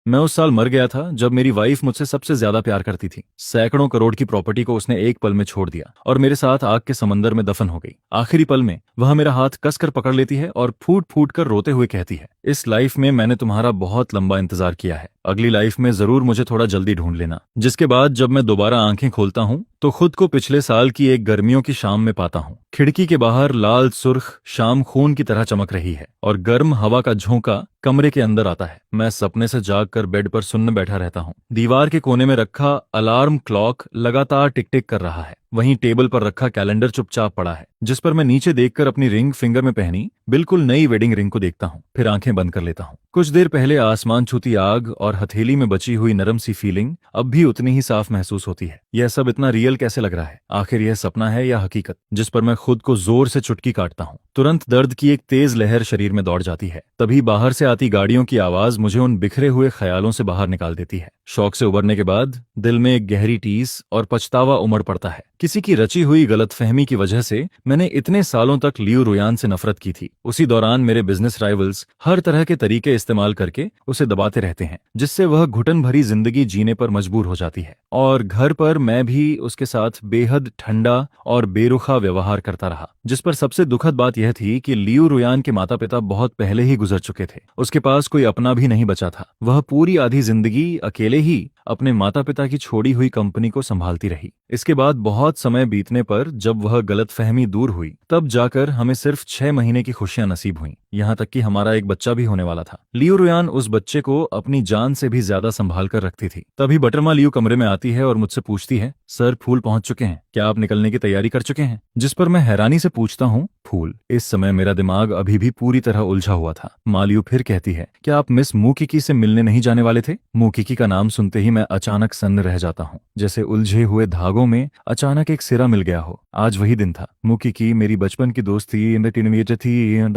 मैं उस साल मर गया था जब मेरी वाइफ मुझसे सबसे ज्यादा प्यार करती थी। सैकड़ों करोड़ की प्रॉपर्टी को उसने एक पल में छोड़ दिया और मेरे साथ आग के समंदर में दफन हो गई। आखिरी पल में वह मेरा हाथ कसकर पकड़ लेती है और फूट फूट कर रोते हुए कहती है, इस लाइफ में मैंने तुम्हारा बहुत लंबा इंतजार किया है, अगली लाइफ में जरूर मुझे थोड़ा जल्दी ढूंढ लेना। जिसके बाद जब मैं दोबारा आंखें खोलता हूँ तो खुद को पिछले साल की एक गर्मियों की शाम में पाता हूँ। खिड़की के बाहर लाल सुर्ख शाम खून की तरह चमक रही है और गर्म हवा का झोंका कमरे के अंदर आता है। मैं सपने से जागकर बेड पर सुन्न बैठा रहता हूँ। दीवार के कोने में रखा अलार्म क्लॉक लगातार टिक टिक कर रहा है। वहीं टेबल पर रखा कैलेंडर चुपचाप पड़ा है, जिस पर मैं नीचे देखकर अपनी रिंग फिंगर में पहनी बिल्कुल नई वेडिंग रिंग को देखता हूँ। फिर आंखें बंद कर लेता हूँ। कुछ देर पहले आसमान छूती आग और हथेली में बची हुई नरम सी फीलिंग अब भी उतनी ही साफ महसूस होती है। यह सब इतना रियल कैसे लग रहा है? आखिर यह सपना है या हकीकत जिस पर मैं खुद को जोर से चुटकी काटता हूँ? तुरंत दर्द की एक तेज लहर शरीर में दौड़ जाती है। तभी बाहर से आती गाड़ियों की आवाज मुझे उन बिखरे हुए ख्यालों से बाहर निकाल देती है। शौक से उबरने के बाद दिल में एक गहरी टीस और पछतावा उमड़ पड़ता है। किसी की रची हुई गलतफहमी की वजह से मैंने इतने सालों तक लियू रुयान से नफरत की थी। उसी दौरान मेरे बिजनेस राइवल्स हर तरह के तरीके इस्तेमाल करके उसे दबाते रहते हैं, जिससे वह घुटन भरी जिंदगी जीने पर मजबूर हो जाती है। और घर पर मैं भी उसके साथ बेहद ठंडा और बेरुखा व्यवहार करता रहा, जिस पर सबसे दुखद बात यह थी कि लियू रुयान के माता पिता बहुत पहले ही गुजर चुके थे। उसके पास कोई अपना भी नहीं बचा था। वह पूरी आधी जिंदगी अकेले ही अपने माता पिता की छोड़ी हुई कंपनी को संभालती रही। इसके बाद बहुत समय बीतने पर जब वह गलतफहमी दूर हुई, तब जाकर हमें सिर्फ 6 महीने की खुशियां नसीब हुईं। यहाँ तक कि हमारा एक बच्चा भी होने वाला था। लियू रुयान उस बच्चे को अपनी जान से भी ज्यादा संभाल कर रखती थी। तभी बटरमा लियू कमरे में आती है और मुझसे पूछती है, सर फूल पहुंच चुके हैं, क्या आप निकलने की तैयारी कर चुके हैं? जिस पर मैं हैरानी से पूछता हूँ, फूल? इस समय मेरा दिमाग अभी भी पूरी तरह उलझा हुआ था। माँ लियू फिर कहती है, क्या आप मिस मुकिकी से मिलने नहीं जाने वाले थे? मुकिकी का नाम सुनते ही मैं अचानक सन्न रह जाता हूँ, जैसे उलझे हुए धागों में अचानक एक सिरा मिल गया हो। आज वही दिन था। मुकिकी मेरी बचपन की दोस्त थी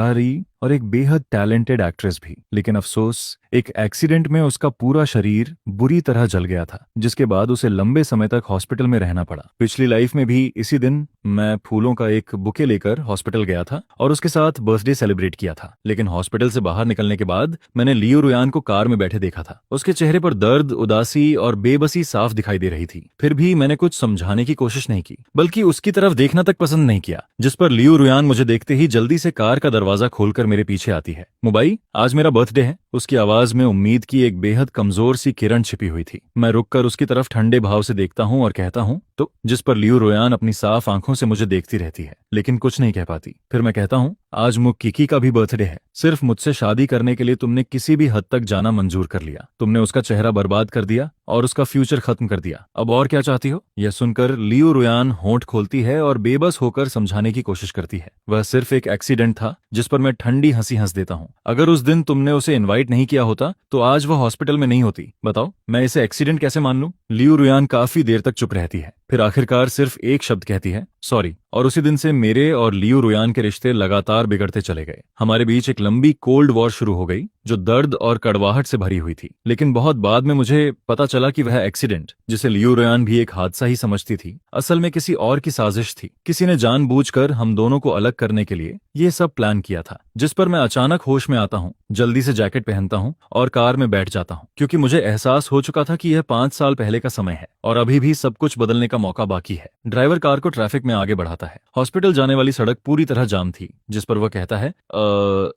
और एक बेहद टैलेंटेड एक्ट्रेस भी। लेकिन अफसोस, एक एक्सीडेंट में उसका पूरा शरीर बुरी तरह जल गया था, जिसके बाद उसे लंबे समय तक हॉस्पिटल में रहना पड़ा। पिछली लाइफ में भी इसी दिन मैं फूलों का एक बुके लेकर हॉस्पिटल गया था और उसके साथ बर्थडे सेलिब्रेट किया था। लेकिन हॉस्पिटल से बाहर निकलने के बाद मैंने लियू रुयान को कार में बैठे देखा था। उसके चेहरे पर दर्द, उदासी और बेबसी साफ दिखाई दे रही थी। फिर भी मैंने कुछ समझाने की कोशिश नहीं की, बल्कि उसकी तरफ देखना तक पसंद नहीं किया। जिस पर लियू रुयान मुझे देखते ही जल्दी से कार का दरवाजा खोलकर मेरे पीछे आती है। मुबाई, आज मेरा बर्थडे है। उसकी आवाज में उम्मीद की एक बेहद कमजोर सी किरण छिपी हुई थी। मैं रुककर उसकी तरफ ठंडे भाव से देखता हूँ और कहता हूँ, तो? जिस पर लियू रुयान अपनी साफ आंखों से मुझे देखती रहती है, लेकिन कुछ नहीं कह पाती। फिर मैं कहता हूँ, आज मुकिकी का भी बर्थडे है। सिर्फ मुझसे शादी करने के लिए तुमने किसी भी हद तक जाना मंजूर कर लिया। तुमने उसका चेहरा बर्बाद कर दिया और उसका फ्यूचर खत्म कर दिया। अब और क्या चाहती हो? यह सुनकर लियू रुयान होंठ खोलती है और बेबस होकर समझाने की कोशिश करती है, वह सिर्फ एक एक्सीडेंट था। जिस पर मैं ठंडी हंसी हंस देता हूँ। अगर उस दिन तुमने उसे इनवाइट नहीं किया होता तो आज वह हॉस्पिटल में नहीं होती। बताओ, मैं इसे एक्सीडेंट कैसे मान लूं? लियू रुयान काफी देर तक चुप रहती है, फिर आखिरकार सिर्फ एक शब्द कहती है, सॉरी। और उसी दिन से मेरे और लियू रुयान के रिश्ते लगातार बिगड़ते चले गए। हमारे बीच एक लंबी कोल्ड वॉर शुरू हो गई, जो दर्द और कड़वाहट से भरी हुई थी। लेकिन बहुत बाद में मुझे पता चला कि वह एक्सीडेंट, जिसे लियू रुयान भी एक हादसा ही समझती थी, असल में किसी और की साजिश थी। किसी ने जानबूझकर हम दोनों को अलग करने के लिए ये सब प्लान किया था। जिस पर मैं अचानक होश में आता हूँ, जल्दी से जैकेट पहनता हूँ और कार में बैठ जाता हूँ, क्योंकि मुझे एहसास हो चुका था कि यह 5 साल पहले का समय है और अभी भी सब कुछ बदलने का मौका बाकी है। ड्राइवर कार को ट्रैफिक में आगे बढ़ाता है। हॉस्पिटल जाने वाली सड़क पूरी तरह जाम थी, जिस पर वह कहता है,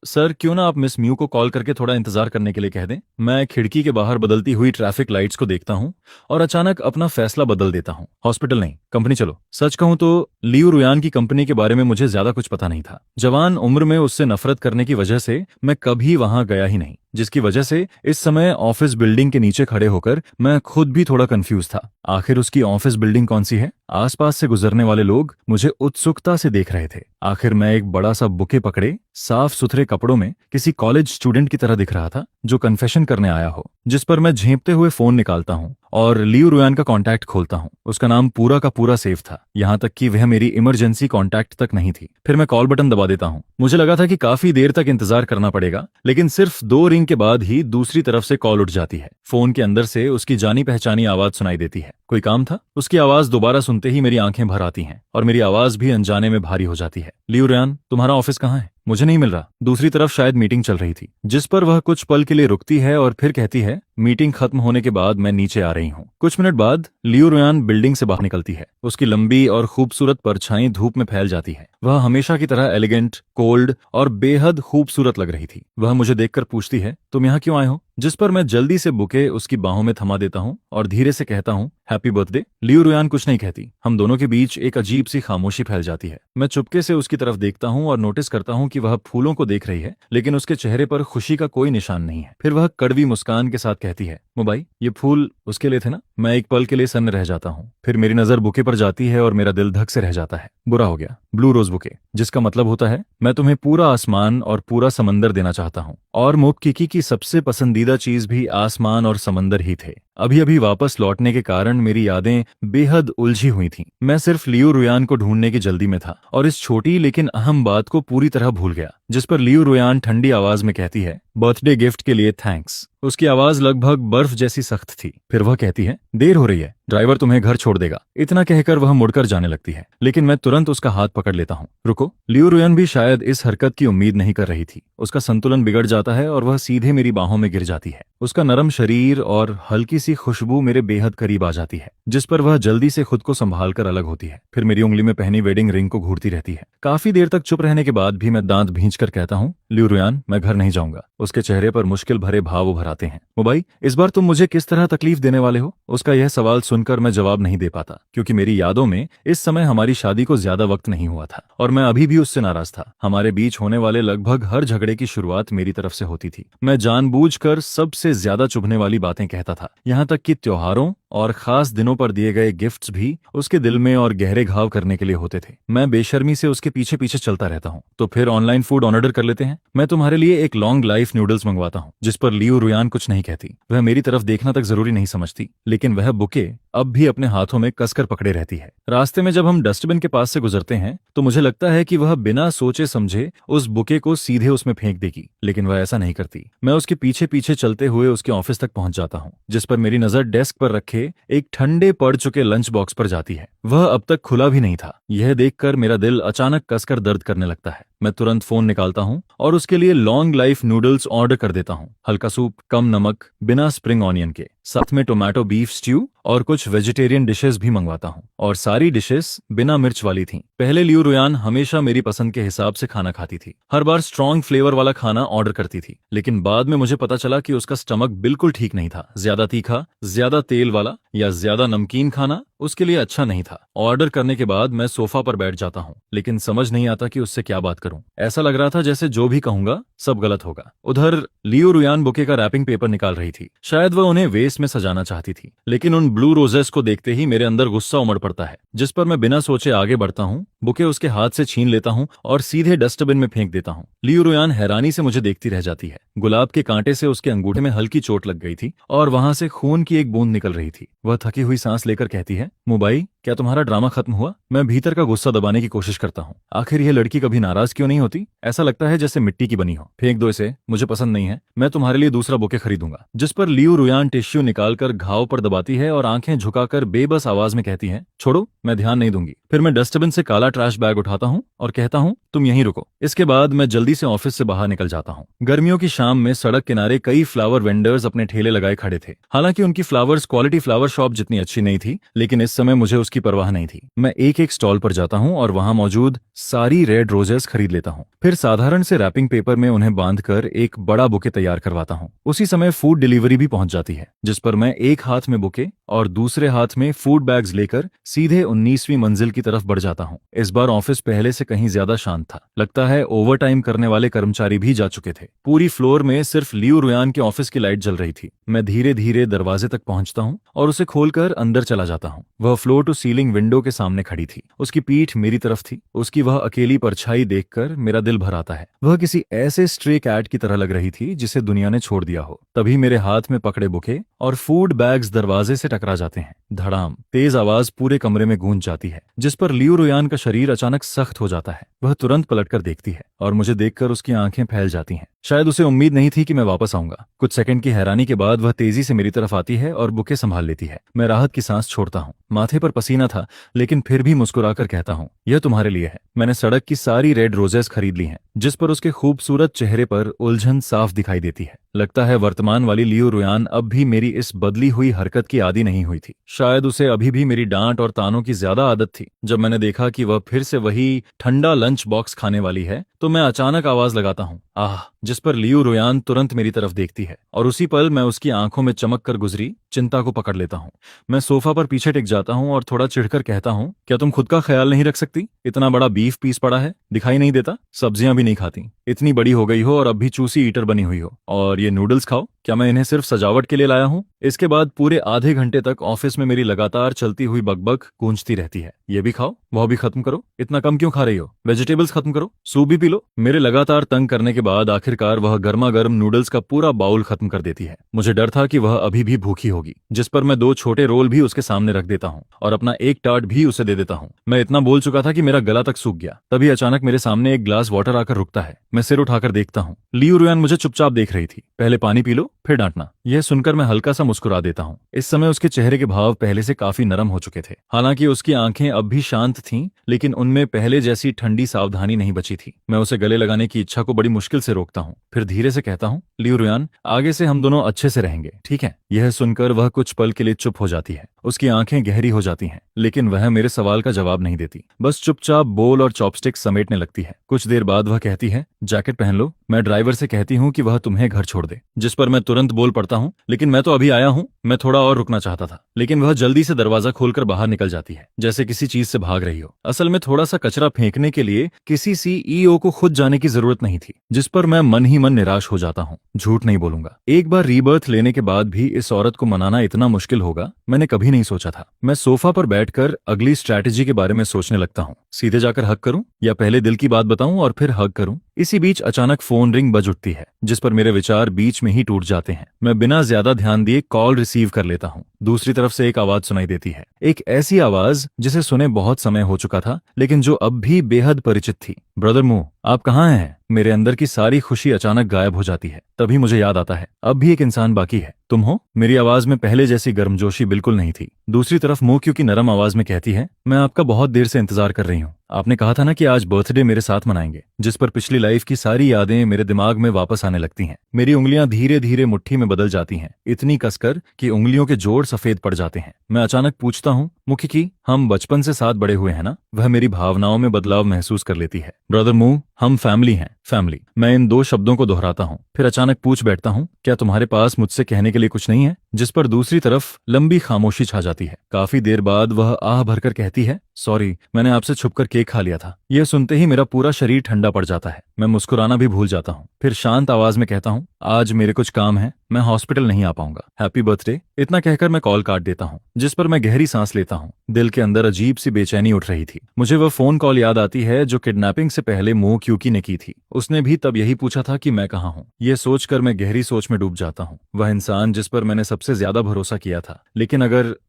सर क्यों ना आप मिस म्यू को कॉल करके थोड़ा इंतजार करने के लिए कह दें। मैं खिड़की के बाहर बदलती हुई ट्रैफिक लाइट्स को देखता हूँ और अचानक अपना फैसला बदल देता हूँ। हॉस्पिटल नहीं, कंपनी चलो। सच कहूँ तो लियू रुयान की कंपनी के बारे में मुझे ज्यादा कुछ पता नहीं था। जवान उम्र में उससे नफरत करने की वजह से मैं कभी वहां गया ही नहीं, जिसकी वजह से इस समय ऑफिस बिल्डिंग के नीचे खड़े होकर मैं खुद भी थोड़ा कंफ्यूज था। आखिर उसकी ऑफिस बिल्डिंग कौन सी है? आसपास से गुजरने वाले लोग मुझे उत्सुकता से देख रहे थे। आखिर मैं एक बड़ा सा बुके पकड़े, साफ सुथरे कपड़ों में किसी कॉलेज स्टूडेंट की तरह दिख रहा था, जो कन्फेशन करने आया हो। जिस पर मैं झेंपते हुए फोन निकालता हूँ और लियू रुयान का कॉन्टैक्ट खोलता हूँ। उसका नाम पूरा का पूरा सेफ था, यहाँ तक कि वह मेरी इमरजेंसी कॉन्टैक्ट तक नहीं थी। फिर मैं कॉल बटन दबा देता हूँ। मुझे लगा था कि काफी देर तक इंतजार करना पड़ेगा, लेकिन सिर्फ 2 रिंग के बाद ही दूसरी तरफ से कॉल उठ जाती है। फोन के अंदर से उसकी जानी पहचानी आवाज सुनाई देती है। कोई काम था? उसकी आवाज दोबारा सुनते ही मेरी आंखें भर आती हैं और मेरी आवाज भी अनजाने में भारी हो जाती है। लियू रुयान, तुम्हारा ऑफिस कहाँ है? मुझे नहीं मिल रहा। दूसरी तरफ शायद मीटिंग चल रही थी। जिस पर वह कुछ पल के लिए रुकती है और फिर कहती है, मीटिंग खत्म होने के बाद मैं नीचे आ रही हूँ। कुछ मिनट बाद लियू रुयान बिल्डिंग से बाहर निकलती है। उसकी लंबी और खूबसूरत परछाई धूप में फैल जाती है। वह हमेशा की तरह एलिगेंट, कोल्ड और बेहद खूबसूरत लग रही थी। वह मुझे देखकर पूछती है, तुम यहाँ क्यों आए हो? जिस पर मैं जल्दी से बुके उसकी बाहों में थमा देता हूँ और धीरे से कहता हूँ, हैप्पी बर्थडे। लियू रुयान कुछ नहीं कहती। हम दोनों के बीच एक अजीब सी खामोशी फैल जाती है। मैं चुपके से उसकी तरफ देखता हूँ और नोटिस करता हूँ कि वह फूलों को देख रही है, लेकिन उसके चेहरे पर खुशी का कोई निशान नहीं है। फिर वह कड़वी मुस्कान के साथ कहती है, मोबाई, ये फूल उसके लिए थे ना? मैं एक पल के लिए सन्न रह जाता हूँ। फिर मेरी नजर बुके पर जाती है और मेरा दिल धक से रह जाता है। बुरा हो गया, ब्लू रोज बुके, जिसका मतलब होता है मैं तुम्हें पूरा आसमान और पूरा समंदर देना चाहता हूँ। और मोपकिकी की सबसे पसंदीदा चीज भी आसमान और समंदर ही थे। अभी अभी वापस लौटने के कारण मेरी यादें बेहद उलझी हुई थीं। मैं सिर्फ लियू रुयान को ढूंढने की जल्दी में था और इस छोटी लेकिन अहम बात को पूरी तरह भूल गया। जिस पर लियू रुयान ठंडी आवाज में कहती है, बर्थडे गिफ्ट के लिए थैंक्स। उसकी आवाज लगभग बर्फ जैसी सख्त थी। फिर वह कहती है, देर हो रही है, ड्राइवर तुम्हें घर छोड़ देगा। इतना कहकर वह मुड़कर जाने लगती है, लेकिन मैं तुरंत उसका हाथ पकड़ लेता हूँ। रुको। लियू रुयान भी शायद इस हरकत की उम्मीद नहीं कर रही थी। उसका संतुलन बिगड़ जाता है और वह सीधे मेरी बाहों में गिर जाती है। उसका नरम शरीर और हल्की सी खुशबू मेरे बेहद करीब आ जाती है, जिस पर वह जल्दी से खुद को संभाल कर अलग होती है। फिर मेरी उंगली में पहनी वेडिंग रिंग को घूरती रहती है। काफी देर तक चुप रहने के बाद भी मैं दांत भींच कर कहता हूँ, लियू रुयान, मैं घर नहीं जाऊंगा। उसके चेहरे पर मुश्किल भरे भाव उभर आते हैं। मोबाई, इस बार तुम मुझे किस तरह तकलीफ देने वाले हो? उसका यह सवाल सुनकर मैं जवाब नहीं दे पाता, क्योंकि मेरी यादों में इस समय हमारी शादी को ज्यादा वक्त नहीं हुआ था और मैं अभी भी उससे नाराज था। हमारे बीच होने वाले लगभग हर झगड़े की शुरुआत मेरी तरफ से होती थी। मैं जानबूझकर सबसे ज्यादा चुभने वाली बातें कहता था, यहाँ तक कि त्योहारों और खास दिनों पर दिए गए गिफ्ट्स भी उसके दिल में और गहरे घाव करने के लिए होते थे। मैं बेशर्मी से उसके पीछे पीछे चलता रहता हूँ। तो फिर ऑनलाइन फूड ऑर्डर कर लेते हैं, मैं तुम्हारे लिए एक लॉन्ग लाइफ नूडल्स मंगवाता हूँ। जिस पर लियू रुयान कुछ नहीं कहती। वह मेरी तरफ देखना तक जरूरी नहीं समझती, लेकिन वह बुके अब भी अपने हाथों में कसकर पकड़े रहती है। रास्ते में जब हम डस्टबिन के पास से गुजरते हैं तो मुझे लगता है कि वह बिना सोचे समझे उस बुके को सीधे उसमें फेंक देगी, लेकिन वह ऐसा नहीं करती। मैं उसके पीछे पीछे चलते हुए उसके ऑफिस तक पहुंच जाता हूँ, जिस पर मेरी नजर डेस्क पर रखे एक ठंडे पड़ चुके लंच बॉक्स पर जाती है। वह अब तक खुला भी नहीं था। यह देखकर मेरा दिल अचानक कसकर दर्द करने लगता है। मैं तुरंत फोन निकालता हूँ और उसके लिए लॉन्ग लाइफ नूडल्स ऑर्डर कर देता हूँ। हल्का सूप, कम नमक, बिना स्प्रिंग ऑनियन के, साथ में टोमेटो बीफ स्ट्यू और कुछ वेजिटेरियन डिशेस भी मंगवाता हूँ। और सारी डिशेस बिना मिर्च वाली थीं। पहले लियू रुयान हमेशा मेरी पसंद के हिसाब से खाना खाती थी। हर बार स्ट्रॉन्ग फ्लेवर वाला खाना ऑर्डर करती थी, लेकिन बाद में मुझे पता चला कि उसका स्टमक बिल्कुल ठीक नहीं था। ज्यादा तीखा, ज्यादा तेल वाला या ज्यादा नमकीन खाना उसके लिए अच्छा नहीं था। ऑर्डर करने के बाद मैं सोफा पर बैठ जाता हूँ, लेकिन समझ नहीं आता कि उससे क्या बात करूं। ऐसा लग रहा था जैसे जो भी कहूंगा सब गलत होगा। उधर लियू रुयान बुके का रैपिंग पेपर निकाल रही थी। शायद वह उन्हें वेस्ट में सजाना चाहती थी, लेकिन उन ब्लू रोजेस को देखते ही मेरे अंदर गुस्सा उमड़ पड़ता है, जिस पर मैं बिना सोचे आगे बढ़ता हूँ। बुके उसके हाथ से छीन लेता हूँ और सीधे डस्टबिन में फेंक देता हूँ। लियू रुयान हैरानी से मुझे देखती रह जाती है। गुलाब के कांटे से उसके अंगूठे में हल्की चोट लग गई थी और वहां से खून की एक बूंद निकल रही थी। वह थकी हुई सांस लेकर कहती है, मुबाई, क्या तुम्हारा ड्रामा खत्म हुआ? मैं भीतर का गुस्सा दबाने की कोशिश करता हूँ। आखिर यह लड़की कभी नाराज क्यों नहीं होती? ऐसा लगता है जैसे मिट्टी की बनी हो। फेंक दो इसे, मुझे पसंद नहीं है। मैं तुम्हारे लिए दूसरा बुके खरीदूंगा। जिस पर लियू रुयान टिश्यू निकालकर घाव पर दबाती है और आंखें झुकाकर बेबस आवाज में कहती है, छोड़ो, मैं ध्यान नहीं दूंगी। फिर मैं डस्टबिन से काला ट्रैश बैग उठाता हूँ और कहता हूँ, तुम यहीं रुको। इसके बाद मैं जल्दी से ऑफिस से बाहर निकल जाता हूँ। गर्मियों की शाम में सड़क किनारे कई फ्लावर वेंडर्स अपने ठेले लगाए खड़े थे। हालांकि उनकी फ्लावर्स क्वालिटी फ्लावर शॉप जितनी अच्छी नहीं थी, लेकिन इस समय मुझे उसकी परवाह नहीं थी। मैं एक एक स्टॉल पर जाता हूँ और वहां मौजूद सारी रेड रोजेस खरीद लेता हूँ। फिर साधारण से रैपिंग पेपर में उन्हें बांधकर एक बड़ा बुके तैयार करवाता हूँ। उसी समय फूड डिलीवरी भी पहुंच जाती है, जिस पर मैं एक हाथ में बुके और दूसरे हाथ में फूड बैग्स लेकर सीधे 19वीं मंजिल की तरफ बढ़ जाता हूँ। इस बार ऑफिस पहले से कहीं ज्यादा शांत था। लगता है ओवर टाइम करने वाले कर्मचारी भी जा चुके थे। पूरी फ्लोर में सिर्फ लियू रुयान के ऑफिस की लाइट जल रही थी। मैं धीरे धीरे दरवाजे तक पहुंचता हूँ और उसे खोलकर अंदर चला जाता हूँ। वह फ्लोर टू सीलिंग विंडो के सामने खड़ी थी। उसकी पीठ मेरी तरफ थी। उसकी वह अकेली परछाई देखकर मेरा दिल भर आता है। वह किसी ऐसे स्ट्रे कैट की तरह लग रही थी जिसे दुनिया ने छोड़ दिया हो। तभी मेरे हाथ में पकड़े बुके और फूड बैग्स दरवाजे से टकरा जाते हैं। धड़ाम, तेज आवाज पूरे कमरे में गूंज जाती है, जिस पर लियू रुयान का शरीर अचानक सख्त हो जाता है। वह तुरंत पलटकर देखती है और मुझे देखकर उसकी आंखें फैल जाती हैं। शायद उसे उम्मीद नहीं थी कि मैं वापस आऊंगा। कुछ सेकंड की हैरानी के बाद वह तेजी से मेरी तरफ आती है और बुके संभाल लेती है। मैं राहत की सांस छोड़ता हूँ। माथे पर पसीना था, लेकिन फिर भी मुस्कुराकर कहता हूँ, यह तुम्हारे लिए है। मैंने सड़क की सारी रेड रोजेस खरीद ली हैं, जिस पर उसके खूबसूरत चेहरे पर उलझन साफ दिखाई देती है। लगता है वर्तमान वाली लियो रुयान अब भी मेरी इस बदली हुई हरकत की आदी नहीं हुई थी। शायद उसे अभी भी मेरी डांट और तानों की ज्यादा आदत थी। जब मैंने देखा कि वह फिर से वही ठंडा लंच बॉक्स खाने वाली है तो मैं अचानक आवाज लगाता हूँ, आह, जिस पर लियो रुयान तुरंत मेरी तरफ देखती है और उसी पल मैं उसकी आंखों में चमक कर गुजरी चिंता को पकड़ लेता हूँ। मैं सोफा पर पीछे टिक जाता हूँ और थोड़ा चिढ़कर कहता हूँ, क्या तुम खुद का ख्याल नहीं रख सकती? इतना बड़ा बीफ पीस पड़ा है, दिखाई नहीं देता? सब्जियां भी नहीं खाती, इतनी बड़ी हो गई हो और अब भी चूसी ईटर बनी हुई हो, और ये नूडल्स खाओ, क्या मैं इन्हें सिर्फ सजावट के लिए लाया हूँ? इसके बाद पूरे आधे घंटे तक ऑफिस में मेरी लगातार चलती हुई बकबक गूंजती रहती है। ये भी खाओ, वह भी खत्म करो, इतना कम क्यों खा रही हो? वेजिटेबल्स खत्म करो, सूप भी पी लो। मेरे लगातार तंग करने के बाद आखिरकार वह गर्मा गर्म नूडल्स का पूरा बाउल खत्म कर देती है। मुझे डर था कि वह अभी भी भूखी होगी, जिस पर मैं 2 छोटे रोल भी उसके सामने रख देता हूँ और अपना एक टार्ट भी उसे दे देता हूँ। मैं इतना बोल चुका था कि मेरा गला तक सूख गया। तभी अचानक मेरे सामने एक ग्लास वाटर आकर रुकता है। मैं सिर उठाकर देखता हूँ, लियो रुयान मुझे चुपचाप देख रही थी। पहले पानी पी लो, फिर डांटना। यह सुनकर मैं हल्का सा मुस्कुरा देता हूँ। इस समय उसके चेहरे के भाव पहले से काफी नरम हो चुके थे। हालांकि उसकी आंखें अब भी शांत थीं, लेकिन उनमें पहले जैसी ठंडी सावधानी नहीं बची थी। मैं उसे गले लगाने की इच्छा को बड़ी मुश्किल से रोकता हूँ, फिर धीरे से कहता हूँ, लियो रुयान, आगे से हम दोनों अच्छे से रहेंगे, ठीक है? यह सुनकर वह कुछ पल के लिए चुप हो जाती है। उसकी आंखें गहरी हो जाती हैं, लेकिन वह मेरे सवाल का जवाब नहीं देती, बस चुपचाप बोल और चॉपस्टिक समेटने लगती है। कुछ देर बाद वह कहती है, जैकेट पहन लो। मैं ड्राइवर से कहती हूँ कि वह तुम्हें घर छोड़ दे, जिस पर मैं तुरंत बोल पड़ता हूँ, लेकिन मैं तो अभी आया हूँ, मैं थोड़ा और रुकना चाहता था। लेकिन वह जल्दी से दरवाजा खोलकर बाहर निकल जाती है, जैसे किसी चीज से भाग रही हो। असल में थोड़ा सा कचरा फेंकने के लिए किसी सीईओ को खुद जाने की जरूरत नहीं थी, जिस पर मैं मन ही मन निराश हो जाता हूँ। झूठ नहीं बोलूंगा, एक बार रीबर्थ लेने के बाद भी इस औरत को मनाना इतना मुश्किल होगा, मैंने कभी नहीं सोचा था। मैं सोफा पर बैठकर अगली स्ट्रैटेजी के बारे में सोचने लगता हूँ। सीधे जाकर हक करूं या पहले दिल की बात बताऊं और फिर हक करूं? इसी बीच अचानक फोन रिंग बज उठती है, जिस पर मेरे विचार बीच में ही टूट जाते हैं। मैं बिना ज्यादा ध्यान दिए कॉल रिसीव कर लेता हूँ। दूसरी तरफ से एक आवाज सुनाई देती है, एक ऐसी आवाज जिसे सुने बहुत समय हो चुका था, लेकिन जो अब भी बेहद परिचित थी। ब्रदर मू, आप कहाँ हैं? मेरे अंदर की सारी खुशी अचानक गायब हो जाती है। तभी मुझे याद आता है, अब भी एक इंसान बाकी है। तुम हो? मेरी आवाज में पहले जैसी गर्मजोशी बिल्कुल नहीं थी। दूसरी तरफ मुंह क्योंकि नरम आवाज में कहती है, मैं आपका बहुत देर से इंतजार कर रही हूँ। आपने कहा था ना कि आज बर्थडे मेरे साथ मनाएंगे, जिस पर पिछली लाइफ की सारी यादें मेरे दिमाग में वापस आने लगती हैं। मेरी उंगलियां धीरे धीरे मुट्ठी में बदल जाती हैं, इतनी कसकर कि उंगलियों के जोड़ सफेद पड़ जाते हैं। मैं अचानक पूछता हूँ, मुखी की, हम बचपन से साथ बड़े हुए हैं ना? वह मेरी भावनाओं में बदलाव महसूस कर लेती है। ब्रदर मू, हम फैमिली हैं, फैमिली। मैं इन 2 शब्दों को दोहराता हूँ, फिर अचानक पूछ बैठता हूँ, क्या तुम्हारे पास मुझसे कहने के लिए कुछ नहीं है? जिस पर दूसरी तरफ लंबी खामोशी छा जाती है। काफी देर बाद वह आह भरकर कहती है, सॉरी, मैंने आपसे छुपकर केक खा लिया था। यह सुनते ही मेरा पूरा शरीर ठंडा पड़ जाता है। मैं मुस्कुराना भी भूल जाता हूँ। फिर शांत आवाज में कहता हूँ, आज मेरे कुछ काम है, मैं हॉस्पिटल नहीं आ पाऊंगा। Happy birthday. इतना कहकर मैं कॉल काट देता हूँ, जिस पर मैं गहरी सांस लेता हूँ। दिल के अंदर अजीब सी बेचैनी उठ रही थी। मुझे वह फोन कॉल याद आती है जो किडनैपिंग से पहले मो क्यूकी ने की थी। उसने भी तब यही पूछा था कि मैं कहाँ हूँ। यह सोचकर मैं गहरी सोच में डूब जाता हूँ। वह इंसान जिस पर मैंने सबसे ज्यादा भरोसा किया था, लेकिन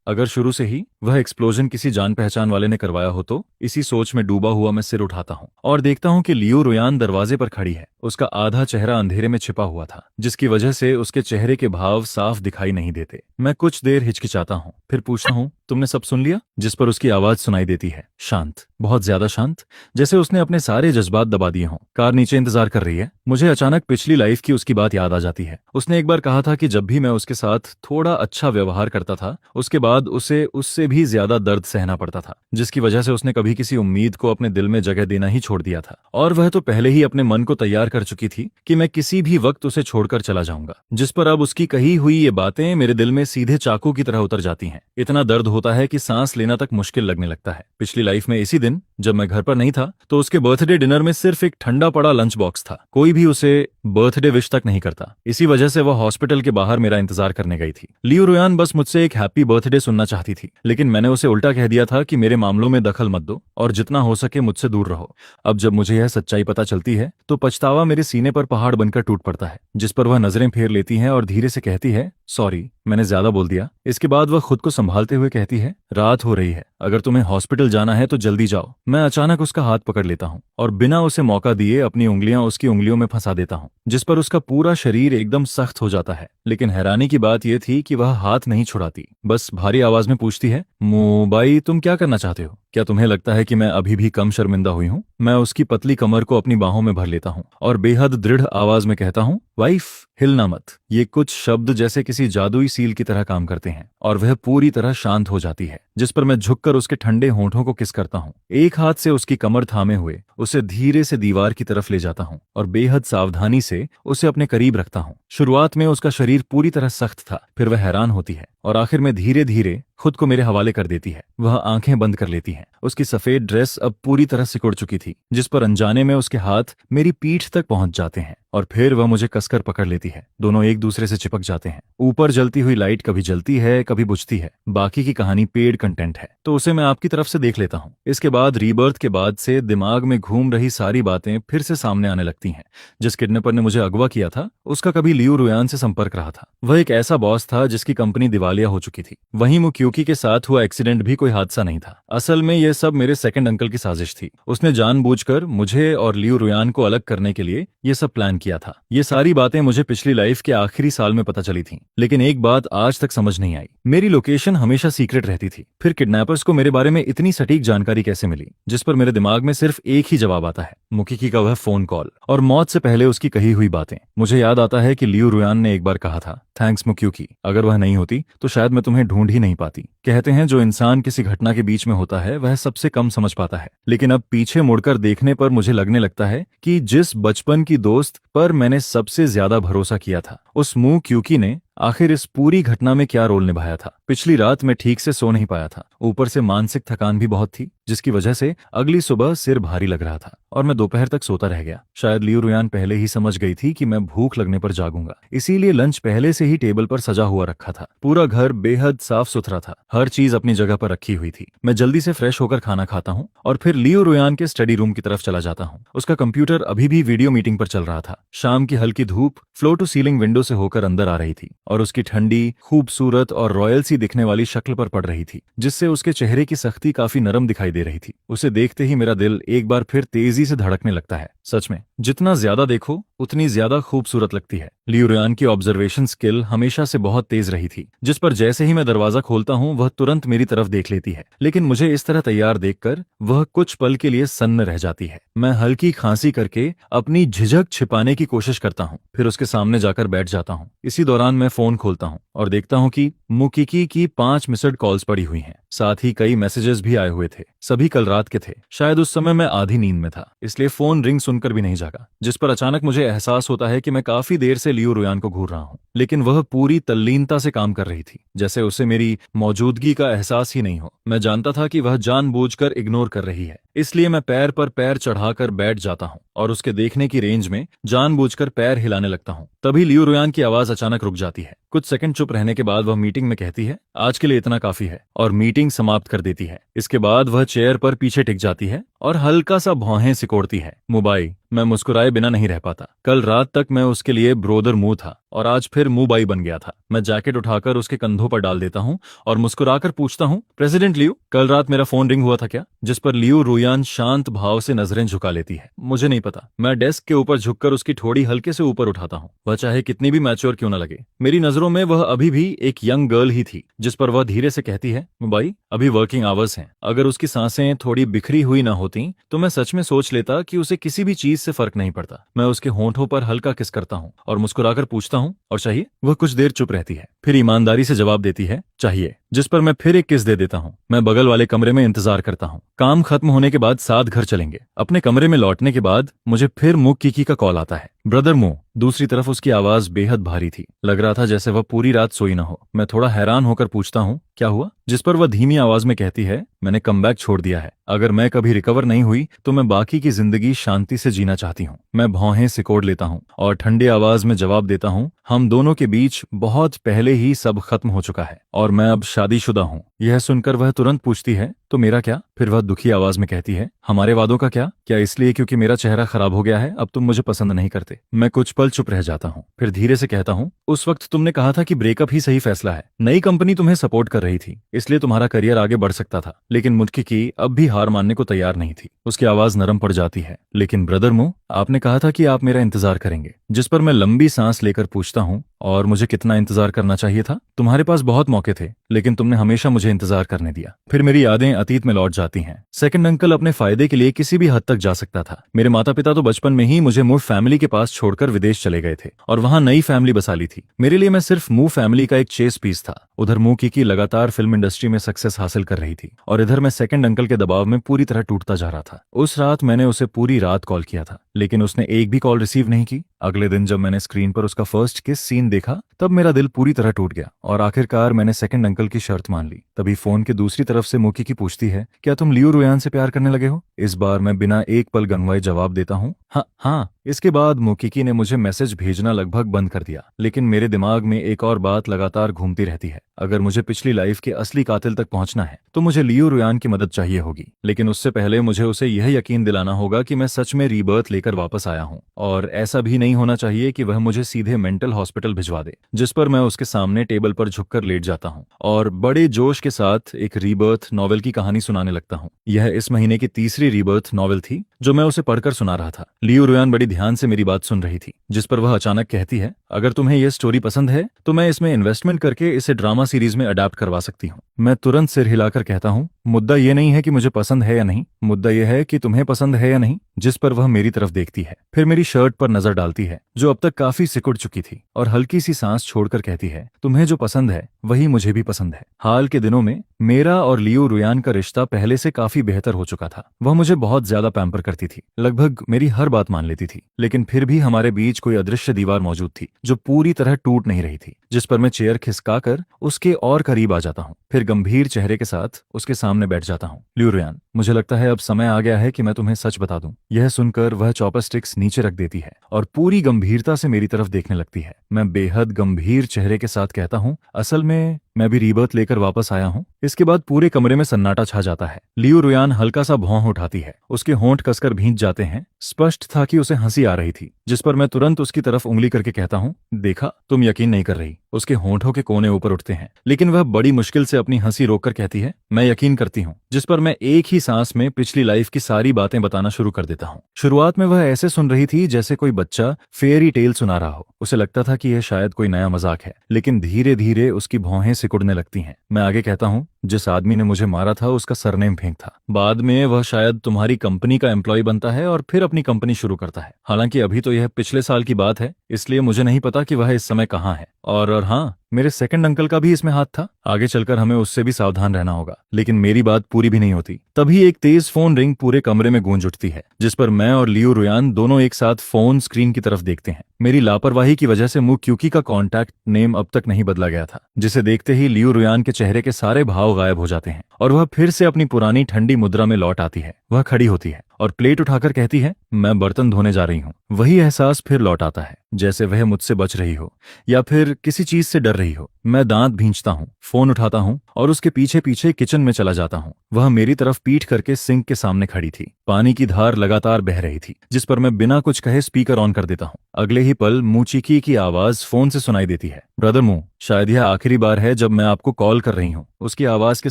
अगर शुरू से ही वह एक्सप्लोजन किसी जान पहचान वाले ने करवाया हो तो? इसी सोच में डूबा हुआ मैं सिर उठाता हूँ और देखता हूँ कि लियो रुयान दरवाजे पर खड़ी है। उसका आधा चेहरा अंधेरे में छिपा हुआ था, जिसकी वजह से उसके चेहरे के भाव साफ दिखाई नहीं देते। मैं कुछ देर हिचकिचाता हूँ, फिर पूछता हूँ, तुमने सब सुन लिया? जिस पर उसकी आवाज सुनाई देती है, शांत, बहुत ज्यादा शांत, जैसे उसने अपने सारे जज्बात दबा दिए हों। कार नीचे इंतजार कर रही है। मुझे अचानक पिछली लाइफ की उसकी बात याद आ जाती है। उसने एक बार कहा था कि जब भी मैं उसके साथ थोड़ा अच्छा व्यवहार करता था, उसके बाद उसे उससे भी ज्यादा दर्द सहना पड़ता था, जिसकी वजह से उसने कभी किसी उम्मीद को अपने दिल में जगह देना ही छोड़ दिया था। और वह तो पहले ही अपने मन को तैयार कर चुकी थी कि मैं किसी भी वक्त उसे छोड़कर चला जाऊंगा। जिस पर अब उसकी कही हुई ये बातें मेरे दिल में सीधे चाकू की तरह उतर जाती हैं। इतना दर्द होता है कि सांस लेना तक मुश्किल लगने लगता है। पिछली लाइफ में इसी दिन जब मैं घर पर नहीं था, तो उसके बर्थडे डिनर में सिर्फ एक ठंडा पड़ा लंच बॉक्स था। कोई भी उसे बर्थडे विश तक नहीं करता। इसी वजह से वह हॉस्पिटल के बाहर मेरा इंतजार करने गई थी। लियो रुयान बस मुझसे एक हैप्पी बर्थडे सुनना चाहती थी, लेकिन मैंने उसे उल्टा कह दिया था कि मेरे मामलों में दखल मत दो और जितना हो सके मुझसे दूर रहो। अब जब मुझे यह सच्चाई पता चलती है तो पछतावा मेरे सीने पर पहाड़ बनकर टूट पड़ता है, जिस पर वह नजरें फेर लेती है और धीरे से कहती है, सॉरी, मैंने ज्यादा बोल दिया। इसके बाद वह खुद को संभालते हुए कहती है, रात हो रही है, अगर तुम्हें हॉस्पिटल जाना है तो जल्दी जाओ। मैं अचानक उसका हाथ पकड़ लेता हूँ और बिना उसे मौका दिए अपनी उंगलियां उसकी उंगलियों में फंसा देता हूँ, जिस पर उसका पूरा शरीर एकदम सख्त हो जाता है। लेकिन हैरानी की बात यह थी कि वह हाथ नहीं छुड़ाती, बस भारी आवाज में पूछती है, मुबाई, तुम क्या करना चाहते हो? क्या तुम्हें लगता है कि मैं अभी भी कम शर्मिंदा हुई हूँ? मैं उसकी पतली कमर को अपनी बाहों में भर लेता हूँ और बेहद दृढ़ आवाज में कहता हूँ, वाइफ हिलना मत। ये कुछ शब्द जैसे किसी जादुई सील की तरह काम करते हैं और वह पूरी तरह शांत हो जाती है, जिस पर मैं झुककर उसके ठंडे होंठों को किस करता हूँ। एक हाथ से उसकी कमर थामे हुए उसे धीरे से दीवार की तरफ ले जाता हूँ और बेहद सावधानी से उसे अपने करीब रखता हूँ। शुरुआत में उसका शरीर पूरी तरह सख्त था, फिर वह हैरान होती है और आखिर में धीरे धीरे खुद को मेरे हवाले कर देती है। वह आंखें बंद कर लेती है। उसकी सफेद ड्रेस अब पूरी तरह सिकुड़ चुकी थी, जिस पर अनजाने में उसके हाथ मेरी पीठ तक पहुंच जाते हैं और फिर वह मुझे कसकर पकड़ लेती है। दोनों एक दूसरे से चिपक जाते हैं। ऊपर जलती हुई लाइट कभी जलती है, कभी बुझती है। बाकी की कहानी पेड कंटेंट है, तो उसे मैं आपकी तरफ से देख लेता हूँ। इसके बाद रीबर्थ के बाद से दिमाग में घूम रही सारी बातें फिर से सामने आने लगती हैं। जिस किडनैपर ने मुझे अगवा किया था, उसका कभी लियू रुयान से संपर्क रहा था। वह एक ऐसा बॉस था जिसकी कंपनी दिवालिया हो चुकी थी। वहीं मुक्यूकी के साथ हुआ एक्सीडेंट भी कोई हादसा नहीं था। असल में यह सब मेरे सेकंड अंकल की साजिश थी। उसने जानबूझकर मुझे और लियू रुयान को अलग करने के लिए यह सब प्लान किया था। ये सारी बातें मुझे पिछली लाइफ के आखिरी साल में पता चली थीं, लेकिन एक बात आज तक समझ नहीं आई। मेरी लोकेशन हमेशा सीक्रेट रहती थी, फिर किडनैपर्स को मेरे बारे में इतनी सटीक जानकारी कैसे मिली? जिस पर मेरे दिमाग में सिर्फ एक ही जवाब आता है, मुक्यूकी का वह फोन कॉल और मौत से पहले उसकी कही हुई बातें। मुझे याद आता है कि लियू रुयान ने एक बार कहा था, थैंक्स मुक्यूकी, अगर वह नहीं होती तो शायद मैं तुम्हें ढूंढ ही नहीं पाती। कहते हैं जो इंसान किसी घटना के बीच में होता है वह सबसे कम समझ पाता है, लेकिन अब पीछे मुड़कर देखने पर मुझे लगने लगता है कि जिस बचपन की दोस्त पर मैंने सबसे ज्यादा भरोसा किया था, उस मुक्यूकी ने आखिर इस पूरी घटना में क्या रोल निभाया था। पिछली रात मैं ठीक से सो नहीं पाया था, ऊपर से मानसिक थकान भी बहुत थी, जिसकी वजह से अगली सुबह सिर भारी लग रहा था और मैं दोपहर तक सोता रह गया। शायद लियू रुयान पहले ही समझ गई थी कि मैं भूख लगने पर जागूंगा, इसीलिए लंच पहले से ही टेबल पर सजा हुआ रखा था। पूरा घर बेहद साफ सुथरा था, हर चीज अपनी जगह पर रखी हुई थी। मैं जल्दी से फ्रेश होकर खाना खाता हूँ और फिर लियू रुयान के स्टडी रूम की तरफ चला जाता हूँ। उसका कंप्यूटर अभी भी वीडियो मीटिंग पर चल रहा था। शाम की हल्की धूप फ्लोर टू सीलिंग विंडो से होकर अंदर आ रही थी और उसकी ठंडी, खूबसूरत और रॉयल सी दिखने वाली शक्ल पर पड़ रही थी, जिससे उसके चेहरे की सख्ती काफी नरम दिखाई दे रही थी। उसे देखते ही मेरा दिल एक बार फिर तेजी से धड़कने लगता है। सच में जितना ज्यादा देखो उतनी ज्यादा खूबसूरत लगती है। लियू रुयान की ऑब्जर्वेशन स्किल हमेशा से बहुत तेज रही थी, जिस पर जैसे ही मैं दरवाजा खोलता हूँ वह तुरंत मेरी तरफ देख लेती है। लेकिन मुझे इस तरह तैयार देखकर वह कुछ पल के लिए सन्न रह जाती है। मैं हल्की खांसी करके अपनी झिझक छिपाने की कोशिश करता हूँ, फिर उसके सामने जाकर बैठ जाता हूँ। इसी दौरान मैं फोन खोलता हूँ और देखता हूँ कि मुक्यूकी की 5 मिस्ड कॉल्स पड़ी हुई हैं। साथ ही कई मैसेजेस भी आए हुए थे, सभी कल रात के थे। शायद उस समय मैं आधी नींद में था, इसलिए फोन रिंग सुनकर भी नहीं जागा। जिस पर अचानक मुझे एहसास होता है कि मैं काफी देर से लियू रुयान को घूर रहा हूँ, लेकिन वह पूरी तल्लीनता से काम कर रही थी, जैसे उसे मेरी मौजूदगी का एहसास ही नहीं हो। मैं जानता था कि वह जानबूझकर इग्नोर कर रही है, इसलिए मैं पैर पर पैर चढ़ाकर बैठ जाता हूँ और उसके देखने की रेंज में जानबूझकर पैर हिलाने लगता हूँ। तभी लियू रुयान की आवाज अचानक रुक जाती है। कुछ सेकंड चुप रहने के बाद वह मीटिंग में कहती है, आज के लिए इतना काफी है, और मीटिंग समाप्त कर देती है। इसके बाद वह चेयर पर पीछे टिक जाती है और हल्का सा भौहें सिकोड़ती है। मुबाई, मैं मुस्कुराए बिना नहीं रह पाता। कल रात तक मैं उसके लिए ब्रोदर मुंह था और आज फिर मुबाई बन गया था। मैं जैकेट उठाकर उसके कंधों पर डाल देता हूँ और मुस्कुराकर पूछता हूँ, प्रेसिडेंट लियू, कल रात मेरा फोन रिंग हुआ था क्या? जिस पर लियू रुयान शांत भाव से नजरें झुका लेती है। मुझे नहीं पता। मैं डेस्क के ऊपर झुककर उसकी ठोड़ी हल्के से ऊपर उठाता हूँ। वह चाहे कितनी भी मैच्योर क्यों न लगे, मेरी नजरों में वह अभी भी एक यंग गर्ल ही थी। जिस पर वह धीरे से कहती है, मुबाई, अभी वर्किंग आवर्स हैं। अगर उसकी सांसें थोड़ी बिखरी हुई ना होती तो मैं सच में सोच लेता कि उसे किसी भी चीज से फर्क नहीं पड़ता। मैं उसके होंठों पर हल्का किस करता हूँ और मुस्कुराकर पूछता हूँ, और चाहिए? वह कुछ देर चुप रहती है, फिर ईमानदारी से जवाब देती है, चाहिए। जिस पर मैं फिर एक किस दे देता हूँ। मैं बगल वाले कमरे में इंतजार करता हूँ। काम खत्म होने के बाद साथ घर चलेंगे। अपने कमरे में लौटने के बाद मुझे फिर मुक्यूकी का कॉल आता है। ब्रदर मो। दूसरी तरफ उसकी आवाज बेहद भारी थी, लग रहा था जैसे वह पूरी रात सोई न हो। मैं थोड़ा हैरान होकर पूछता हूँ, क्या हुआ? जिस पर वह धीमी आवाज में कहती है, मैंने कमबैक छोड़ दिया है। अगर मैं कभी रिकवर नहीं हुई तो मैं बाकी की जिंदगी शांति से जीना चाहती हूँ। मैं भौहें सिकोड़ लेता हूँ और ठंडी आवाज में जवाब देता हूँ, हम दोनों के बीच बहुत पहले ही सब खत्म हो चुका है और मैं अब शादीशुदा हूँ। यह सुनकर वह तुरंत पूछती है, तो मेरा क्या? फिर वह दुखी आवाज में कहती है, हमारे वादों का क्या? क्या इसलिए क्योंकि मेरा चेहरा खराब हो गया है अब तुम मुझे पसंद नहीं करते? मैं कुछ पल चुप रह जाता हूँ, फिर धीरे से कहता हूँ, उस वक्त तुमने कहा था कि ब्रेकअप ही सही फैसला है। नई कंपनी तुम्हें सपोर्ट कर रही थी, इसलिए तुम्हारा करियर आगे बढ़ सकता था। लेकिन मुक्यूकी अब भी हार मानने को तैयार नहीं थी। उसकी आवाज नरम पड़ जाती है, लेकिन ब्रदर मो, आपने कहा था कि आप मेरा इंतजार करेंगे। जिस पर मैं लंबी सांस लेकर पूछता हूँ, और मुझे कितना इंतजार करना चाहिए था? तुम्हारे पास बहुत मौके थे, लेकिन तुमने हमेशा मुझे इंतजार करने दिया। फिर मेरी यादें अतीत में लौट जाती हैं। सेकंड अंकल अपने फायदे के लिए किसी भी हद तक जा सकता था। मेरे माता पिता तो बचपन में ही मुझे मूव फैमिली के पास छोड़कर विदेश चले गए थे और वहां नई फैमिली बसा ली थी। मेरे लिए मैं सिर्फ मूव फैमिली का एक चेस पीस था। उधर मूव की लगातार फिल्म इंडस्ट्री में सक्सेस हासिल कर रही थी और इधर मैं सेकंड अंकल के दबाव में पूरी तरह टूटता जा रहा था। उस रात मैंने उसे पूरी रात कॉल किया था, लेकिन उसने एक भी कॉल रिसीव नहीं की। अगले दिन जब मैंने स्क्रीन पर उसका फर्स्ट किस सीन देखा तब मेरा दिल पूरी तरह टूट गया और आखिरकार मैंने सेकंड अंकल की शर्त मान ली। तभी फोन के दूसरी तरफ से मुकी की पूछती है, क्या तुम लियो रुयान से प्यार करने लगे हो? इस बार मैं बिना एक पल गंवाए जवाब देता हूँ, हाँ हाँ। इसके बाद मुकीकी ने मुझे मैसेज भेजना लगभग बंद कर दिया, लेकिन मेरे दिमाग में एक और बात लगातार घूमती रहती है। अगर मुझे पिछली लाइफ के असली कातिल तक पहुंचना है तो मुझे लियो रुयान की मदद चाहिए होगी, लेकिन उससे पहले मुझे उसे यह यकीन दिलाना होगा कि मैं सच में रीबर्थ लेकर वापस आया हूं। और ऐसा भी नहीं होना चाहिए कि वह मुझे सीधे मेंटल हॉस्पिटल भिजवा दे, जिस पर मैं उसके सामने टेबल पर झुककर लेट जाता हूं और बड़े जोश के साथ एक रीबर्थ नॉवेल की कहानी सुनाने लगता हूं। यह इस महीने की तीसरी रीबर्थ नॉवेल थी जो मैं उसे पढ़कर सुना रहा था। लियो रुयान बड़ी ध्यान से मेरी बात सुन रही थी, जिस पर वह अचानक कहती है, अगर तुम्हें यह स्टोरी पसंद है तो मैं इसमें इन्वेस्टमेंट करके इसे ड्रामा सीरीज में अडैप्ट करवा सकती हूँ। मैं तुरंत सिर हिलाकर कहता हूँ, मुद्दा ये नहीं है कि मुझे पसंद है या नहीं, मुद्दा यह है कि तुम्हें पसंद है या नहीं। जिस पर वह मेरी तरफ देखती है, फिर मेरी शर्ट पर नजर डालती है जो अब तक काफी सिकुड़ चुकी थी और हल्की सी सांस छोड़कर कहती है, तुम्हें जो पसंद है वही मुझे भी पसंद है। हाल के दिनों में मेरा और लियो रुयान का रिश्ता पहले से काफी बेहतर हो चुका था। वह मुझे बहुत ज्यादा पैम्पर करती थी, लगभग मेरी हर बात मान लेती थी, लेकिन फिर भी हमारे बीच कोई अदृश्य दीवार मौजूद थी जो पूरी तरह टूट नहीं रही थी, जिस पर मैं चेयर खिसकाकर उसके और करीब आ जाता हूँ, फिर गंभीर चेहरे के साथ उसके सामने बैठ जाता हूँ। लियो रुयान, मुझे लगता है अब समय आ गया है कि मैं तुम्हें सच बता दूं। यह सुनकर वह चॉपस्टिक्स नीचे रख देती है और पूरी गंभीरता से मेरी तरफ देखने लगती है। मैं बेहद गंभीर चेहरे के साथ कहता हूँ, असल में मैं भी रीबर्थ लेकर वापस आया हूँ। इसके बाद पूरे कमरे में सन्नाटा छा जाता है। लियो रुयान हल्का सा भौं उठाती है, उसके होंठ कसकर भींच जाते हैं। स्पष्ट था कि उसे हंसी आ रही थी, जिस पर मैं तुरंत उसकी तरफ उंगली करके कहता हूँ, देखा, तुम यकीन नहीं कर रही। उसके होंठों के कोने ऊपर उठते हैं, लेकिन वह बड़ी मुश्किल से अपनी हंसी रोककर कहती है, मैं यकीन करती हूँ। जिस पर मैं एक ही सांस में पिछली लाइफ की सारी बातें बताना शुरू कर देता हूँ। शुरुआत में वह ऐसे सुन रही थी जैसे कोई बच्चा फेयरी टेल सुना रहा हो। उसे लगता था कि यह शायद कोई नया मजाक है, लेकिन धीरे धीरे उसकी भौहें सिकुड़ने लगती हैं। मैं आगे कहता हूँ, जिस आदमी ने मुझे मारा था उसका सरनेम फेंक था। बाद में वह शायद तुम्हारी कंपनी का एम्प्लॉय बनता है और फिर अपनी कंपनी शुरू करता है। हालांकि अभी तो यह पिछले साल की बात है, इसलिए मुझे नहीं पता कि वह इस समय कहाँ है। और हाँ, मेरे सेकंड अंकल का भी इसमें हाथ था। आगे चलकर हमें उससे भी सावधान रहना होगा। लेकिन मेरी बात पूरी भी नहीं होती, तभी एक तेज फोन रिंग पूरे कमरे में गूंज उठती है, जिस पर मैं और लियो रुयान दोनों एक साथ फोन स्क्रीन की तरफ देखते हैं। मेरी लापरवाही की वजह से मुक्यूकी का कॉन्टैक्ट नेम अब तक नहीं बदला गया था, जिसे देखते ही लियो रुयान के चेहरे के सारे भाव गायब हो जाते हैं और वह फिर से अपनी पुरानी ठंडी मुद्रा में लौट आती है। वह खड़ी होती है और प्लेट उठाकर कहती है, मैं बर्तन धोने जा रही हूँ। वही एहसास फिर लौट आता है, जैसे वह मुझसे बच रही हो या फिर किसी चीज से डर रही हो। मैं दांत भींचता हूँ, फोन उठाता हूँ और उसके पीछे पीछे किचन में चला जाता हूँ। वह मेरी तरफ पीठ करके सिंक के सामने खड़ी थी। पानी की धार लगातार बह रही थी, जिस पर मैं बिना कुछ कहे स्पीकर ऑन कर देता हूँ। अगले ही पल मूचिकी की आवाज फोन से सुनाई देती है, ब्रदर मू, शायद यह आखिरी बार है जब मैं आपको कॉल कर रही हूँ। उसकी आवाज के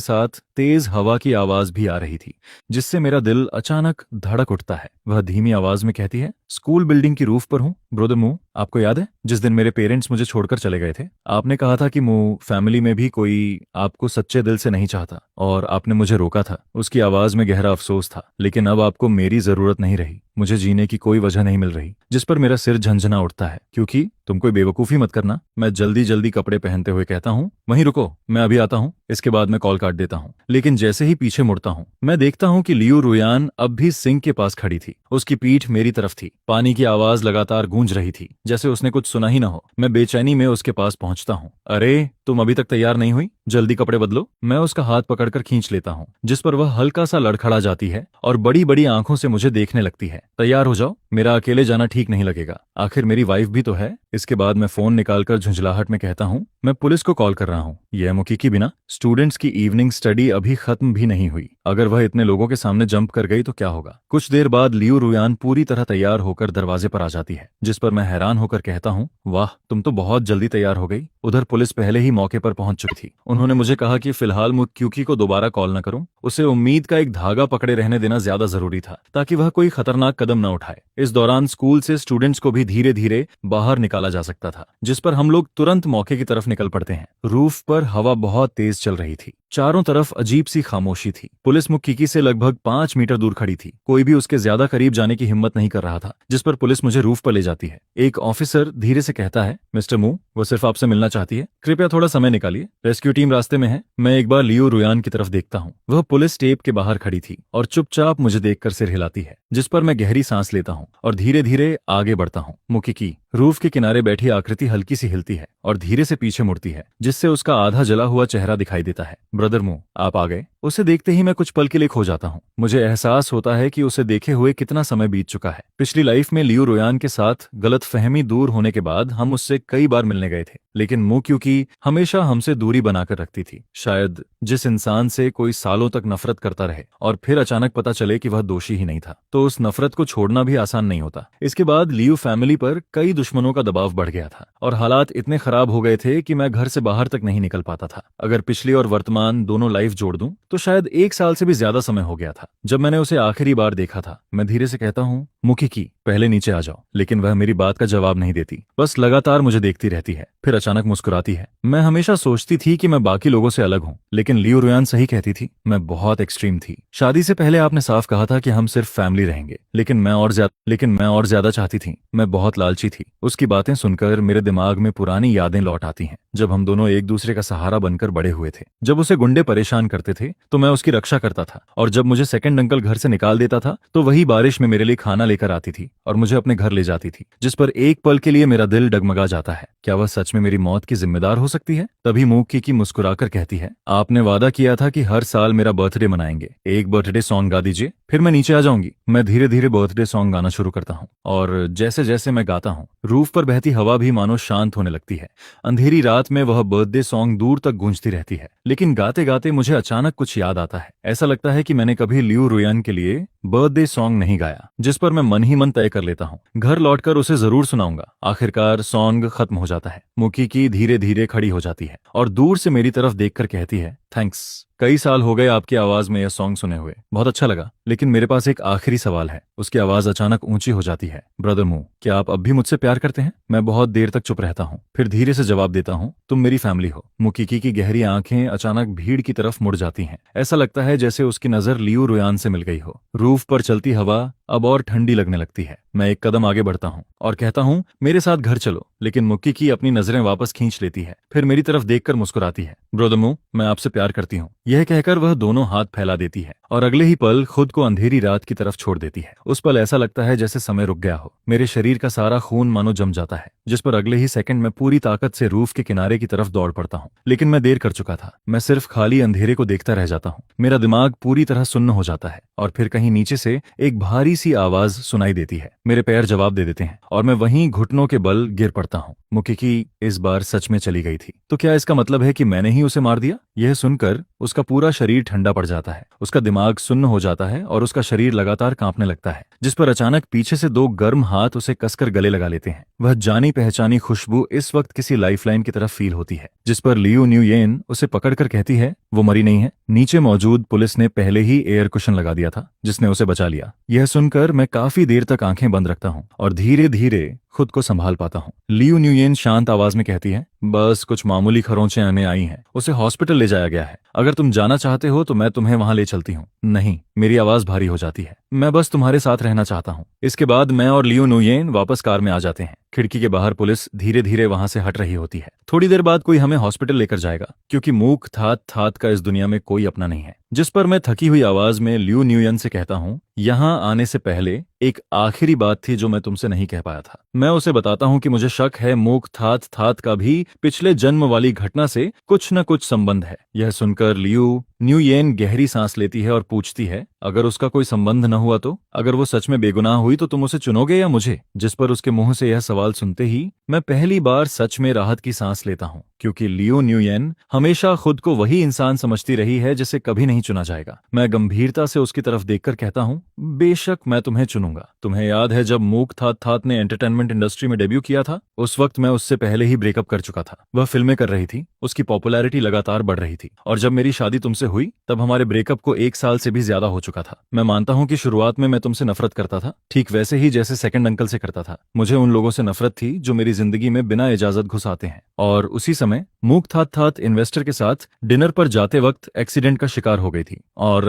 साथ तेज हवा की आवाज भी आ रही थी, जिससे मेरा दिल अचानक धड़क उठता है। वह धीमी आवाज में कहती है, स्कूल बिल्डिंग की रूफ पर हूँ ब्रदर मू। आपको याद है जिस दिन मेरे पेरेंट्स मुझे छोड़कर चले गए थे? आपने कहा था कि मू, फैमिली में भी कोई आपको सच्चे दिल से नहीं चाहता और आपने मुझे रोका था। उसकी आवाज में गहरा अफसोस था। लेकिन अब आपको मेरी जरूरत नहीं रही, मुझे जीने की कोई वजह नहीं मिल रही। जिस पर मेरा सिर झंझना उठता है, क्योंकि तुम कोई बेवकूफी मत करना। मैं जल्दी जल्दी कपड़े पहनते हुए कहता हूँ, वहीं रुको, मैं अभी आता हूँ। इसके बाद मैं कॉल काट देता हूँ। लेकिन जैसे ही पीछे मुड़ता हूँ, मैं देखता हूँ कि लियो रुयान अब भी सिंक के पास खड़ी थी। उसकी पीठ मेरी तरफ थी। पानी की आवाज लगातार गूंज रही थी, जैसे उसने कुछ सुना ही न हो। मैं बेचैनी में उसके पास पहुंचता हूँ। अरे, तुम अभी तक तैयार नहीं हुई? जल्दी कपड़े बदलो। मैं उसका हाथ पकड़कर खींच लेता हूँ, जिस पर वह हल्का सा लड़खड़ा जाती है और बड़ी बड़ी आंखों से मुझे देखने लगती है। तैयार हो जाओ, मेरा अकेले जाना ठीक नहीं लगेगा। आखिर मेरी वाइफ भी तो है। इसके बाद मैं फोन निकालकर झुंझलाहट में कहता हूँ, मैं पुलिस को कॉल कर रहा हूँ। यह मुकीकी बिना, स्टूडेंट्स की इवनिंग स्टडी अभी खत्म भी नहीं हुई। अगर वह इतने लोगों के सामने जंप कर गई तो क्या होगा? कुछ देर बाद लियो रुयान पूरी तरह तैयार होकर दरवाजे पर आ जाती है, जिस पर मैं हैरान होकर कहता हूँ, वाह, तुम तो बहुत जल्दी तैयार हो गई। उधर पुलिस पहले ही मौके पर पहुंच चुकी थी। उन्होंने मुझे कहा कि फिलहाल मुक्यूकी को दोबारा कॉल न करूं। उसे उम्मीद का एक धागा पकड़े रहने देना ज्यादा जरूरी था, ताकि वह कोई खतरनाक कदम न उठाए। इस दौरान स्कूल से स्टूडेंट्स को भी धीरे धीरे बाहर निकाला जा सकता था, जिस पर हम लोग तुरंत मौके की तरफ निकल पड़ते हैं। रूफ पर हवा बहुत तेज चल रही थी। चारों तरफ अजीब सी खामोशी थी। पुलिस मुख्य से लगभग 5 मीटर दूर खड़ी थी। कोई भी उसके ज्यादा करीब जाने की हिम्मत नहीं कर रहा था। जिस पर पुलिस मुझे रूफ पर ले जाती है। एक ऑफिसर धीरे से कहता है, मिस्टर मू, वो सिर्फ आपसे मिलना चाहती है, कृपया थोड़ा समय निकालिए, रेस्क्यू टीम रास्ते में है। मैं एक बार लियो रुयान की तरफ देखता हूँ। वह पुलिस टेप के बाहर खड़ी थी और चुपचाप मुझे देखकर सिर हिलाती है, जिस पर मैं गहरी सांस लेता हूँ और धीरे धीरे आगे बढ़ता हूँ। मुकिकी रूफ के किनारे बैठी आकृति हल्की सी हिलती है और धीरे से पीछे मुड़ती है, जिससे उसका आधा जला हुआ चेहरा दिखाई देता है। ब्रदर मू, आप आ गए। उसे देखते ही मैं कुछ पल के लिए खो जाता हूँ। मुझे एहसास होता है कि उसे देखे हुए कितना समय बीत चुका है। पिछली लाइफ में लियो रुयान के साथ गलतफहमी दूर होने के बाद हम उससे कई बार मिलने गए थे, लेकिन मू क्योंकि हमेशा हमसे दूरी बनाकर रखती थी। शायद जिस इंसान से कोई सालों तक नफरत करता रहे और फिर अचानक पता चले कि वह दोषी ही नहीं था, तो उस नफरत को छोड़ना भी आसान नहीं होता। इसके बाद लियो फैमिली पर कई दुश्मनों का दबाव बढ़ गया था और हालात इतने खराब हो गए थे कि मैं घर से बाहर तक नहीं निकल पाता था। अगर पिछली और वर्तमान दोनों लाइफ जोड़ दूं तो शायद 1 साल से भी ज्यादा समय हो गया था जब मैंने उसे आखिरी बार देखा था। मैं धीरे से कहता हूँ, मुकिकी, पहले नीचे आ जाओ, लेकिन वह मेरी बात का जवाब नहीं देती, बस लगातार मुझे देखती रहती है। फिर अचानक मुस्कुराती है। मैं हमेशा सोचती थी कि मैं बाकी लोगों से अलग हूँ, लेकिन लियो रुयान सही कहती थी, मैं बहुत एक्सट्रीम थी। शादी से पहले आपने साफ कहा था कि हम सिर्फ फैमिली रहेंगे, लेकिन मैं और ज्यादा चाहती थी। मैं बहुत लालची थी। उसकी बातें सुनकर मेरे दिमाग में पुरानी यादें लौट आती हैं, जब हम दोनों एक दूसरे का सहारा बनकर बड़े हुए थे। जब उसे गुंडे परेशान करते थे तो मैं उसकी रक्षा करता था, और जब मुझे सेकंड अंकल घर से निकाल देता था तो वही बारिश में मेरे लिए खाना लेकर आती थी और मुझे अपने घर ले जाती थी, जिस पर एक पल के लिए मेरा दिल डगमगा जाता है। क्या वह सच में मेरी मौत की जिम्मेदार हो सकती है? तभी मुकिकी मुस्कुराकर कहती है, आपने वादा किया था कि हर साल मेरा बर्थडे मनाएंगे, एक बर्थडे सॉन्ग गा दीजिए, फिर मैं नीचे आ जाऊंगी। मैं धीरे धीरे बर्थडे सॉन्ग गाना शुरू करता हूँ और जैसे जैसे मैं गाता हूँ रूफ पर बहती हवा भी मानो शांत होने लगती है। अंधेरी रात में वह बर्थडे सॉन्ग दूर तक गूंजती रहती है, लेकिन गाते गाते मुझे अचानक कुछ याद आता है। ऐसा लगता है कि मैंने कभी लियो रुयान के लिए बर्थडे सॉन्ग नहीं गाया, जिस पर मैं मन ही मन तय कर लेता हूँ घर लौटकर उसे जरूर सुनाऊंगा। आखिरकार सॉन्ग खत्म हो जाता है। मुकिकी धीरे धीरे खड़ी हो जाती है और दूर से मेरी तरफ देखकर कहती है, थैंक्स, कई साल हो गए आपकी आवाज में यह सॉन्ग सुने हुए, बहुत अच्छा लगा, लेकिन मेरे पास एक आखिरी सवाल है। उसकी आवाज अचानक ऊंची हो जाती है, ब्रदर मू, क्या आप अब भी मुझसे प्यार करते हैं? मैं बहुत देर तक चुप रहता हूँ, फिर धीरे से जवाब देता हूँ, तुम मेरी फैमिली हो। मुकिकी की गहरी आंखें अचानक भीड़ की तरफ मुड़ जाती हैं। ऐसा लगता है जैसे उसकी नजर लियो रुयान से मिल गई हो। रूफ पर चलती हवा अब और ठंडी लगने लगती है। मैं एक कदम आगे बढ़ता हूँ और कहता हूँ, मेरे साथ घर चलो, लेकिन मुकिकी अपनी नजरें वापस खींच लेती है, फिर मेरी तरफ देखकर मुस्कुराती है, ब्रदर मू, मैं आपसे प्यार करती हूँ। यह कहकर वह दोनों हाथ फैला देती है और अगले ही पल खुद को अंधेरी रात की तरफ छोड़ देती है। उस पल ऐसा लगता है जैसे समय रुक गया हो। मेरे शरीर का सारा खून मानो जम जाता है, जिस पर अगले ही सेकंड में पूरी ताकत से रूफ के किनारे की तरफ दौड़ पड़ता हूँ। लेकिन मैं देर कर चुका था। मैं सिर्फ खाली अंधेरे को देखता रह जाता हूँ। मेरा दिमाग पूरी तरह सुन्न हो जाता है और फिर कहीं नीचे से एक भारी सी आवाज सुनाई देती है। मेरे पैर जवाब दे देते हैं और मैं वहीं घुटनों के बल गिर पड़ता हूँ। मुकिकी इस बार सच में चली गई थी, तो क्या इसका मतलब है कि मैंने ही उसे मार दिया? यह सुनकर उसका पूरा शरीर ठंडा पड़ जाता है, उसका दिमाग सुन्न हो जाता है और उसका शरीर लगातार कांपने लगता है, जिस पर अचानक पीछे से 2 गर्म हाथ उसे कसकर गले लगा लेते हैं। वह जानी पहचानी खुशबू इस वक्त किसी लाइफलाइन की तरफ फील होती है, जिस पर लियो न्यूयेन उसे पकड़कर कहती है, वो मरी नहीं है। नीचे मौजूद पुलिस ने पहले ही एयर कुशन लगा दिया था, जिसने उसे बचा लिया। यह सुनकर मैं काफी देर तक आंखें बंद रखता हूँ और धीरे धीरे खुद को संभाल पाता हूँ। लियो न्यूयेन शांत आवाज में कहती है, बस कुछ मामूली खरोंचें आने आई हैं, उसे हॉस्पिटल ले जाया गया है, अगर तुम जाना चाहते हो तो मैं तुम्हें वहां ले चलती हूँ। नहीं, मेरी आवाज भारी हो जाती है, मैं बस तुम्हारे साथ रहना चाहता हूँ। इसके बाद मैं और लियो न्यूयेन वापस कार में आ जाते हैं। खिड़की के बाहर पुलिस धीरे धीरे वहां से हट रही होती है। थोड़ी देर बाद कोई हमें हॉस्पिटल लेकर जाएगा, क्योंकि मूक थात थात का इस दुनिया में कोई अपना नहीं है। जिस पर मैं थकी हुई आवाज में लियो न्यूयेन से कहता हूँ, यहाँ आने से पहले एक आखिरी बात थी जो मैं तुमसे नहीं कह पाया था। मैं उसे बताता हूँ कि मुझे शक है मूक थात थात का भी पिछले जन्म वाली घटना से कुछ न कुछ संबंध है। यह सुनकर लियो न्यूयेन गहरी सांस लेती है और पूछती है, अगर उसका कोई संबंध न हुआ तो? अगर वो सच में बेगुनाह हुई तो तुम उसे चुनोगे या मुझे? जिस पर उसके मुंह से यह सवाल सुनते ही मैं पहली बार सच में राहत की सांस लेता हूँ, क्योंकि लियो न्यूयेन हमेशा खुद को वही इंसान समझती रही है जिसे कभी नहीं चुना जाएगा। मैं गंभीरता से उसकी तरफ देखकर कहता हूँ, बेशक मैं तुम्हें चुनूंगा। तुम्हें याद है जब मूक थात थात ने एंटरटेनमेंट इंडस्ट्री में डेब्यू किया था? उस वक्त मैं उससे पहले ही ब्रेकअप कर चुका था। वह फिल्में कर रही थी, उसकी पॉपुलैरिटी लगातार बढ़ रही थी, और जब मेरी शादी तुमसे हुई तब हमारे ब्रेकअप को 1 साल से भी ज्यादा हो चुका चुका था। मैं मानता हूँ कि शुरुआत में मैं तुमसे नफरत करता था, ठीक वैसे ही जैसे सेकंड अंकल से करता था। मुझे उन लोगों से नफरत थी जो मेरी जिंदगी में बिना इजाजत घुस आते हैं। और उसी समय मूक थात थात इन्वेस्टर के साथ डिनर पर जाते वक्त एक्सीडेंट का शिकार हो गई थी, और